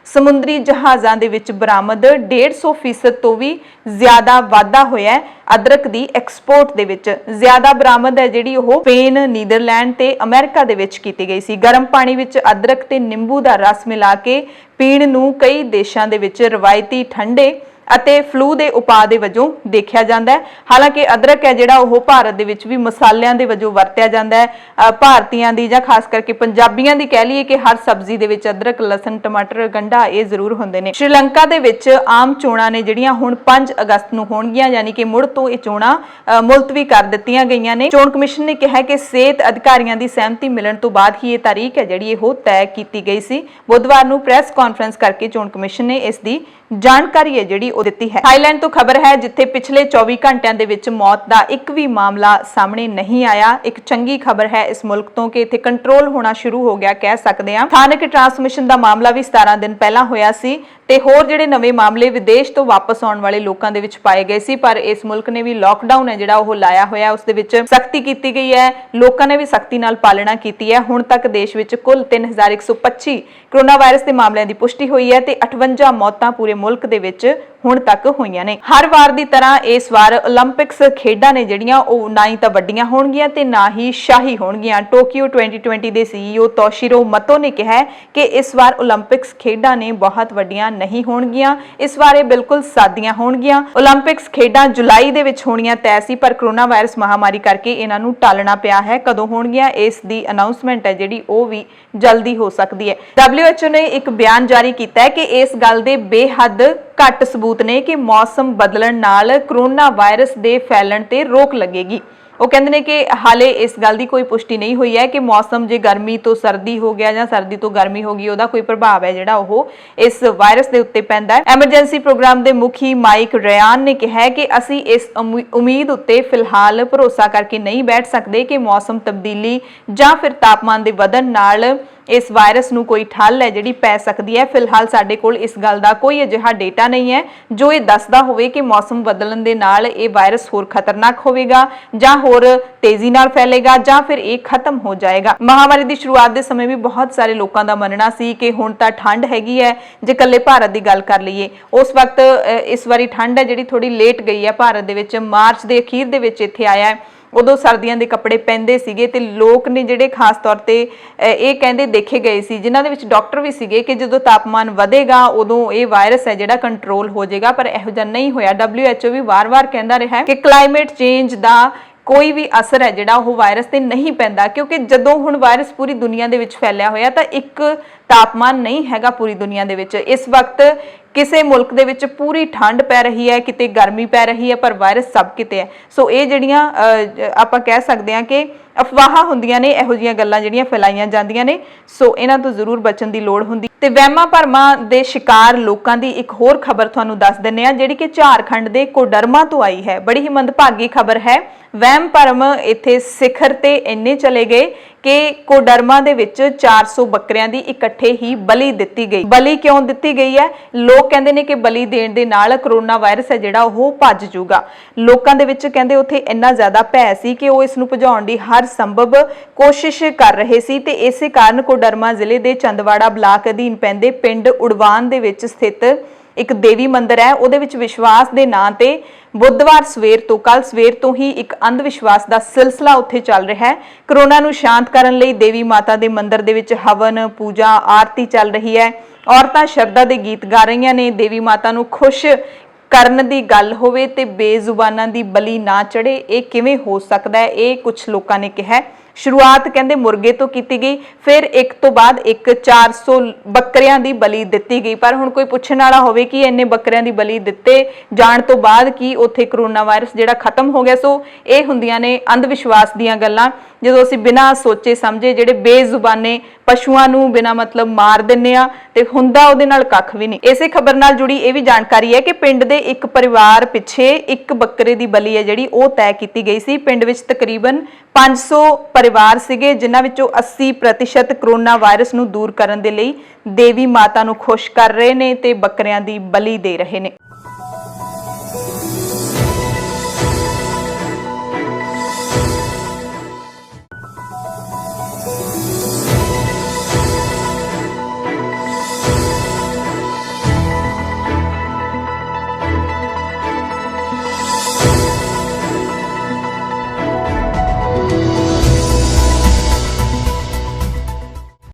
ਸਮੁੰਦਰੀ ਜਹਾਜ਼ਾਂ ਦੇ ਵਿੱਚ ਬਰਾਮਦ 150% ਤੋਂ ਵੀ ਜ਼ਿਆਦਾ ਵਾਧਾ ਹੋਇਆ ਹੈ। ਅਦਰਕ ਦੀ ਐਕਸਪੋਰਟ ਦੇ ਵਿੱਚ ਜ਼ਿਆਦਾ ਬਰਾਮਦ ਹੈ ਜਿਹੜੀ ਉਹ ਸਪੇਨ, ਨੀਦਰਲੈਂਡ ਤੇ ਅਮਰੀਕਾ ਦੇ ਵਿੱਚ ਕੀਤੀ ਗਈ ਸੀ। ਗਰਮ ਪਾਣੀ ਵਿੱਚ ਅਦਰਕ ਤੇ ਨਿੰਬੂ ਦਾ ਰਸ ਮਿਲਾ ਕੇ ਪੀਣ ਨੂੰ ਕਈ ਦੇਸ਼ਾਂ ਦੇ ਵਿੱਚ ਰਵਾਇਤੀ ਠੰਡੇ ਅਤੇ ਫਲੂ ਦੇ ਉਪਾਅ ਦੇ ਵਜੋਂ ਦੇਖਿਆ ਜਾਂਦਾ ਹੈ। ਹਾਲਾਂਕਿ ਅਦਰਕ ਹੈ ਜਿਹੜਾ ਉਹ ਭਾਰਤ ਦੇ ਵਿੱਚ ਵੀ ਮਸਾਲਿਆਂ ਦੇ ਵਜੋਂ ਵਰਤਿਆ ਜਾਂਦਾ ਹੈ। ਭਾਰਤੀਆਂ ਦੀ ਜਾਂ ਖਾਸ ਕਰਕੇ ਪੰਜਾਬੀਆਂ ਦੀ ਕਹਿ ਲਈਏ ਕਿ ਹਰ ਸਬਜ਼ੀ ਦੇ ਵਿੱਚ ਅਦਰਕ, ਲਸਣ, ਟਮਾਟਰ, ਗੰਢਾ ਇਹ ਜ਼ਰੂਰ ਹੁੰਦੇ ਨੇ। ਸ਼੍ਰੀਲੰਕਾ ਦੇ ਵਿੱਚ ਆਮ ਚੋਣਾਂ ਨੇ ਜਿਹੜੀਆਂ ਹੁਣ 5 ਅਗਸਤ ਨੂੰ ਹੋਣਗੀਆਂ, ਯਾਨੀ ਕਿ ਮੁੜ ਤੋਂ ਇਹ ਚੋਣਾਂ ਮੁਲਤਵੀ ਕਰ ਦਿੱਤੀਆਂ ਗਈਆਂ ਨੇ। ਚੋਣ ਕਮਿਸ਼ਨ ਨੇ ਕਿਹਾ ਕਿ ਸਿਹਤ ਅਧਿਕਾਰੀਆਂ ਦੀ ਸਹਿਮਤੀ ਮਿਲਣ ਤੋਂ ਬਾਅਦ ਹੀ ਇਹ ਤਾਰੀਖ ਹੈ ਜਿਹੜੀ ਉਹ ਤੈਅ ਕੀਤੀ ਗਈ ਸੀ। ਬੁੱਧਵਾਰ ਨੂੰ ਪ੍ਰੈਸ ਕਾਨਫਰੰਸ ਕਰਕੇ ਚੋਣ ਕਮਿਸ਼ਨ ਨੇ ਇਸ ਦੀ ਜਾਣਕਾਰੀ ਹੈ ਜਿਹੜੀ ਉਹ ਦਿੱਤੀ ਹੈ। ਥਾਈਲੈਂਡ ਤੋਂ ਖਬਰ ਹੈ, ਜਿੱਥੇ ਪਿਛਲੇ 24 ਘੰਟਿਆਂ ਦੇ ਵਿੱਚ ਮੌਤ ਦਾ ਇੱਕ ਵੀ ਮਾਮਲਾ ਸਾਹਮਣੇ ਨਹੀਂ ਆਇਆ। ਇੱਕ ਚੰਗੀ ਖਬਰ ਹੈ ਇਸ ਮੁਲਕ ਤੋਂ ਕਿ ਇੱਥੇ ਕੰਟਰੋਲ ਹੋਣਾ ਸ਼ੁਰੂ ਹੋ ਗਿਆ ਕਹਿ ਸਕਦੇ ਹਾਂ। ਸਥਾਨਕ ਟ੍ਰਾਂਸਮਿਸ਼ਨ ਦਾ ਮਾਮਲਾ ਵੀ 17 ਦਿਨ ਪਹਿਲਾਂ ਹੋਇਆ ਸੀ ਤੇ ਹੋਰ ਜਿਹੜੇ ਨਵੇਂ ਮਾਮਲੇ ਵਿਦੇਸ਼ ਤੋਂ ਵਾਪਸ ਆਉਣ ਵਾਲੇ ਲੋਕਾਂ ਦੇ ਵਿੱਚ ਪਾਏ ਗਏ ਸੀ, ਪਰ ਇਸ ਮੁਲਕ ਨੇ ਵੀ ਲਾਕਡਾਊਨ ਹੈ ਜਿਹੜਾ ਉਹ ਲਾਇਆ ਹੋਇਆ, ਉਸ ਦੇ ਵਿੱਚ ਸਖਤੀ ਕੀਤੀ ਗਈ ਹੈ। ਲੋਕਾਂ ਨੇ ਵੀ ਸਖਤੀ ਨਾਲ ਪਾਲਣਾ ਕੀਤੀ ਹੈ। ਹੁਣ ਤੱਕ ਦੇਸ਼ ਵਿੱਚ ਕੁੱਲ 3125 ਕੋਰੋਨਾ ਵਾਇਰਸ ਦੇ ਮਾਮਲਿਆਂ ਦੀ ਪੁਸ਼ਟੀ ਹੋਈ ਹੈ ਤੇ 58 ਮੌਤਾਂ ਪੂਰੇ ਮੁਲਕ ਦੇ ਵਿੱਚ ਹੁਣ ਤੱਕ ਹੋਈਆਂ ਨੇ। ਹਰ ਵਾਰ ਦੀ ਤਰ੍ਹਾਂ ਇਸ ਵਾਰ 올림픽ਸ ਖੇਡਾਂ ਨੇ ਜਿਹੜੀਆਂ ਉਹ ਨਾ ਹੀ ਤਾਂ ਵੱਡੀਆਂ ਹੋਣਗੀਆਂ ਤੇ ਨਾ ਹੀ ਸ਼ਾਹੀ ਹੋਣਗੀਆਂ। ਟੋਕੀਓ 2020 ਦੇ CEO ਤੋਸ਼ੀਰੋ ਮਤੋ ਨੇ ਕਿਹਾ ਕਿ ਇਸ ਵਾਰ 올림픽ਸ ਖੇਡਾਂ ਨੇ ਬਹੁਤ ਵੱਡੀਆਂ ਨਹੀਂ ਹੋਣਗੀਆਂ, ਇਸ ਵਾਰ ਇਹ ਬਿਲਕੁਲ ਸਾਦੀਆਂ ਹੋਣਗੀਆਂ। 올림픽ਸ ਖੇਡਾਂ ਜੁਲਾਈ ਦੇ ਵਿੱਚ ਹੋਣੀਆਂ ਤੈਅ ਸੀ, ਪਰ ਕੋਰੋਨਾ ਵਾਇਰਸ ਮਹਾਮਾਰੀ ਕਰਕੇ ਇਹਨਾਂ ਨੂੰ ਟਾਲਣਾ ਪਿਆ ਹੈ। ਕਦੋਂ ਹੋਣਗੀਆਂ ਇਸ ਦੀ ਅਨਾਉਂਸਮੈਂਟ ਹੈ ਜਿਹੜੀ ਉਹ ਵੀ ਜਲਦੀ ਹੋ ਸਕਦੀ ਹੈ। WHO ਨੇ ਇੱਕ ਬਿਆਨ ਜਾਰੀ ਕੀਤਾ ਹੈ ਕਿ ਇਸ ਗੱਲ ਦੇ ਬੇਹੱਦ ਘੱਟ ਸਬੂਤ ਨੇ ਕਿ ਮੌਸਮ ਬਦਲਣ ਨਾਲ ਕੋਰੋਨਾ ਵਾਇਰਸ ਦੇ ਫੈਲਣ ਤੇ ਰੋਕ ਲੱਗੇਗੀ। ਉਹ ਕਹਿੰਦੇ ਨੇ ਕਿ ਹਾਲੇ ਇਸ ਗੱਲ ਦੀ ਕੋਈ ਪੁਸ਼ਟੀ ਨਹੀਂ ਹੋਈ ਹੈ ਕਿ ਮੌਸਮ ਜੇ ਗਰਮੀ ਤੋਂ ਸਰਦੀ ਹੋ ਗਿਆ ਜਾਂ ਸਰਦੀ ਤੋਂ ਗਰਮੀ ਹੋ ਗਈ ਉਹਦਾ ਕੋਈ ਪ੍ਰਭਾਵ ਹੈ ਜਿਹੜਾ ਉਹ ਇਸ ਵਾਇਰਸ ਦੇ ਉੱਤੇ ਪੈਂਦਾ ਹੈ। ਐਮਰਜੈਂਸੀ ਪ੍ਰੋਗਰਾਮ ਦੇ ਮੁਖੀ ਮਾਈਕ ਰਿਆਨ ਨੇ ਕਿਹਾ ਹੈ ਕਿ ਅਸੀਂ ਇਸ ਉਮੀਦ ਉੱਤੇ ਫਿਲਹਾਲ ਭਰੋਸਾ ਕਰਕੇ ਨਹੀਂ ਬੈਠ ਸਕਦੇ ਕਿ ਮੌਸਮ ਤਬਦੀਲੀ ਜਾਂ ਫਿਰ ਤਾਪਮਾਨ ਦੇ ਵਧਣ ਨਾਲ ਇਸ ਵਾਇਰਸ ਨੂੰ ਕੋਈ ਠੱਲ ਹੈ ਜਿਹੜੀ ਪੈ ਸਕਦੀ ਹੈ। ਫਿਲਹਾਲ ਸਾਡੇ ਕੋਲ ਇਸ ਗੱਲ ਦਾ ਕੋਈ ਅਜਿਹਾ ਡੇਟਾ ਨਹੀਂ ਹੈ ਜੋ ਇਹ ਦੱਸਦਾ ਹੋਵੇ ਕਿ ਮੌਸਮ ਬਦਲਣ ਦੇ ਨਾਲ ਇਹ ਵਾਇਰਸ ਹੋਰ ਖਤਰਨਾਕ ਹੋਵੇਗਾ ਜਾਂ ਹੋਰ ਤੇਜ਼ੀ ਨਾਲ ਫੈਲੇਗਾ ਜਾਂ ਫਿਰ ਇਹ ਖਤਮ ਹੋ ਜਾਏਗਾ। ਮਹਾਮਾਰੀ ਦੀ ਸ਼ੁਰੂਆਤ ਦੇ ਸਮੇਂ ਵੀ ਬਹੁਤ ਸਾਰੇ ਲੋਕਾਂ ਦਾ ਮੰਨਣਾ ਸੀ ਕਿ ਹੁਣ ਤਾਂ ਠੰਡ ਹੈਗੀ ਹੈ। ਜੇ ਇਕੱਲੇ ਭਾਰਤ ਦੀ ਗੱਲ ਕਰ ਲਈਏ, ਉਸ ਵਕਤ ਇਸ ਵਾਰੀ ਠੰਡ ਹੈ ਜਿਹੜੀ ਥੋੜੀ ਲੇਟ ਗਈ ਹੈ ਭਾਰਤ ਦੇ ਵਿੱਚ, ਮਾਰਚ ਦੇ ਅਖੀਰ ਦੇ ਵਿੱਚ ਇੱਥੇ ਆਇਆ ਹੈ। ਉਦੋਂ ਸਰਦੀਆਂ ਦੇ ਕੱਪੜੇ ਪਹਿਨਦੇ ਸੀਗੇ ਤੇ ਲੋਕ ਨੇ ਜਿਹੜੇ ਖਾਸ ਤੌਰ ਤੇ ਇਹ ਕਹਿੰਦੇ ਦੇਖੇ ਗਏ ਸੀ, ਜਿਨ੍ਹਾਂ ਦੇ ਵਿੱਚ ਡਾਕਟਰ ਵੀ ਸੀਗੇ, ਕਿ ਜਦੋਂ ਤਾਪਮਾਨ ਵਧੇਗਾ ਉਦੋਂ ਇਹ ਵਾਇਰਸ ਹੈ ਜਿਹੜਾ ਕੰਟਰੋਲ ਹੋ ਜਾਏਗਾ। ਪਰ ਇਹੋ ਜਿਹਾ ਨਹੀਂ ਹੋਇਆ। WHO ਵੀ ਵਾਰ-ਵਾਰ ਕਹਿੰਦਾ ਰਿਹਾ ਕਿ ਕਲਾਈਮੇਟ ਚੇਂਜ ਦਾ ਕੋਈ ਵੀ ਅਸਰ ਹੈ ਜਿਹੜਾ ਉਹ ਵਾਇਰਸ ਤੇ ਨਹੀਂ ਪੈਂਦਾ, ਕਿਉਂਕਿ ਜਦੋਂ ਹੁਣ ਵਾਇਰਸ ਪੂਰੀ ਦੁਨੀਆ ਦੇ ਵਿੱਚ ਫੈਲਿਆ ਹੋਇਆ ਤਾਂ ਇੱਕ ਤਾਪਮਾਨ ਨਹੀਂ ਹੈਗਾ ਪੂਰੀ ਦੁਨੀਆ ਦੇ ਵਿੱਚ। ਇਸ ਵਕਤ ਕਿਸੇ ਮੁਲਕ ਦੇ ਵਿੱਚ ਪੂਰੀ ਠੰਡ ਪੈ ਰਹੀ ਹੈ, ਕਿਤੇ ਗਰਮੀ ਪੈ ਰਹੀ ਹੈ, ਪਰ ਵਾਇਰਸ ਸਭ ਕਿਤੇ ਹੈ। ਸੋ ਇਹ ਜਿਹੜੀਆਂ ਆਪਾਂ ਕਹਿ ਸਕਦੇ ਹਾਂ ਕਿ ਅਫਵਾਹਾਂ ਹੁੰਦੀਆਂ ਨੇ, ਇਹੋ ਜਿਹੀਆਂ ਗੱਲਾਂ ਜਿਹੜੀਆਂ ਫੈਲਾਈਆਂ ਜਾਂਦੀਆਂ ਨੇ, ਸੋ ਇਹਨਾਂ ਤੋਂ ਜ਼ਰੂਰ ਬਚਣ ਦੀ ਲੋੜ ਹੁੰਦੀ। ਤੇ ਵਹਿਮਾਂ ਭਰਮਾਂ ਦੇ ਸ਼ਿਕਾਰ ਲੋਕਾਂ ਦੀ ਇੱਕ ਹੋਰ ਖਬਰ ਤੁਹਾਨੂੰ ਦੱਸ ਦਿੰਨੇ ਆ, ਜਿਹੜੀ ਕਿ ਝਾਰਖੰਡ ਦੇ ਕੋਡਰਮਾ ਤੋਂ ਆਈ ਹੈ। ਬੜੀ ਹੀ ਮੰਦਭਾਗੀ ਖਬਰ ਹੈ। ਵਹਿਮ ਭਰਮ ਇੱਥੇ ਸਿਖਰ ਤੇ ਇੰਨੇ ਚਲੇ ਗਏ ਕਿ ਕੋਡਰਮਾ ਦੇ ਵਿੱਚ 400 ਬੱਕਰਿਆਂ ਦੀ ਇਕੱਠੇ ਹੀ ਬਲੀ ਦਿੱਤੀ ਗਈ। ਬਲੀ ਕਿਉਂ ਦਿੱਤੀ ਗਈ ਹੈ? ਲੋਕ ਕਹਿੰਦੇ ਨੇ ਕਿ ਬਲੀ ਦੇਣ ਦੇ ਨਾਲ ਕਰੋਨਾ ਵਾਇਰਸ ਹੈ ਜਿਹੜਾ ਉਹ ਭੱਜ ਜਾਊਗਾ। ਲੋਕਾਂ ਦੇ ਵਿੱਚ ਕਹਿੰਦੇ ਉੱਥੇ ਇੰਨਾ ਜ਼ਿਆਦਾ ਭੈ ਸੀ ਕਿ ਉਹ ਇਸ ਨੂੰ ਭਜਾਉਣ ਦੀ ਹਰ ਸੰਭਵ ਕੋਸ਼ਿਸ਼ ਕਰ ਰਹੇ ਸੀ ਤੇ ਇਸੇ ਕਾਰਨ ਕੋਡਰਮਾ ਜ਼ਿਲ੍ਹੇ ਦੇ ਚੰਦਵਾੜਾ ਬਲਾਕ ਅਧੀਨ ਪੈਂਦੇ ਪਿੰਡ ਉਡਵਾਨ ਦੇ ਵਿੱਚ ਸਥਿਤ ਇੱਕ ਦੇਵੀ ਮੰਦਿਰ ਹੈ, ਉਹਦੇ ਵਿੱਚ ਵਿਸ਼ਵਾਸ ਦੇ ਨਾਂ ਤੇ ਬੁੱਧਵਾਰ ਕੱਲ ਸਵੇਰ ਤੋਂ ਹੀ ਇੱਕ ਅੰਧ ਵਿਸ਼ਵਾਸ ਦਾ ਸਿਲਸਿਲਾ ਉੱਥੇ ਚੱਲ ਰਿਹਾ ਹੈ। ਕਰੋਨਾ ਨੂੰ ਸ਼ਾਂਤ ਕਰਨ ਲਈ ਦੇਵੀ ਮਾਤਾ ਦੇ ਮੰਦਿਰ ਦੇ ਵਿੱਚ ਹਵਨ, ਪੂਜਾ, ਆਰਤੀ ਚੱਲ ਰਹੀ ਹੈ। ਔਰਤਾਂ ਸ਼ਰਧਾ ਦੇ ਗੀਤ ਗਾ ਰਹੀਆਂ ਨੇ। ਦੇਵੀ ਮਾਤਾ ਨੂੰ ਖੁਸ਼ ਕਰਨ ਦੀ ਗੱਲ ਹੋਵੇ ਤੇ ਬੇਜ਼ੁਬਾਨਾਂ ਦੀ ਬਲੀ ਨਾ ਚੜੇ, ਇਹ ਕਿਵੇਂ ਹੋ ਸਕਦਾ ਹੈ? ਇਹ ਕੁਝ ਲੋਕਾਂ ਨੇ ਕਿਹਾ। ਸ਼ੁਰੂਆਤ ਕਹਿੰਦੇ ਮੁਰਗੇ ਤੋਂ ਕੀਤੀ ਗਈ, ਫਿਰ ਇੱਕ ਤੋਂ ਬਾਅਦ ਇੱਕ 400 ਬੱਕਰਿਆਂ ਦੀ ਬਲੀ ਦਿੱਤੀ ਗਈ। ਪਰ ਹੁਣ ਕੋਈ ਪੁੱਛਣ ਵਾਲਾ ਹੋਵੇ ਕਿ ਇੰਨੇ ਬੱਕਰਿਆਂ ਦੀ ਬਲੀ ਦਿੱਤੇ ਜਾਣ ਤੋਂ ਬਾਅਦ ਕੀ ਉੱਥੇ ਕਰੋਨਾ ਵਾਇਰਸ ਜਿਹੜਾ ਖਤਮ ਹੋ ਗਿਆ? ਸੋ ਇਹ ਹੁੰਦੀਆਂ ਨੇ ਅੰਧ ਵਿਸ਼ਵਾਸ ਦੀਆਂ ਗੱਲਾਂ, ਜਦੋਂ ਅਸੀਂ ਬਿਨਾਂ ਸੋਚੇ ਸਮਝੇ ਜਿਹੜੇ ਬੇਜ਼ੁਬਾਨੇ ਪਸ਼ੂਆਂ ਨੂੰ ਬਿਨਾਂ ਮਤਲਬ ਮਾਰ ਦਿੰਨੇ ਆ ਤੇ ਹੁੰਦਾ ਉਹਦੇ ਨਾਲ ਕੱਖ ਵੀ ਨਹੀਂ। ਇਸੇ ਖਬਰ ਨਾਲ ਜੁੜੀ ਇਹ ਵੀ ਜਾਣਕਾਰੀ ਹੈ ਕਿ ਪਿੰਡ ਦੇ ਇੱਕ ਪਰਿਵਾਰ ਪਿੱਛੇ ਇੱਕ ਬੱਕਰੇ ਦੀ ਬਲੀ ਹੈ ਜਿਹੜੀ ਉਹ ਤੈਅ ਕੀਤੀ ਗਈ ਸੀ। ਪਿੰਡ ਵਿੱਚ ਤਕਰੀਬਨ 500 ਪਰਿਵਾਰ ਸੀਗੇ, ਜਿਨ੍ਹਾਂ ਵਿੱਚੋਂ 80% ਕਰੋਨਾ ਵਾਇਰਸ ਨੂੰ ਦੂਰ ਕਰਨ ਦੇ ਲਈ ਦੇਵੀ ਮਾਤਾ ਨੂੰ ਖੁਸ਼ ਕਰ ਰਹੇ ਨੇ ਤੇ ਬੱਕਰਿਆਂ ਦੀ ਬਲੀ ਦੇ ਰਹੇ ਨੇ।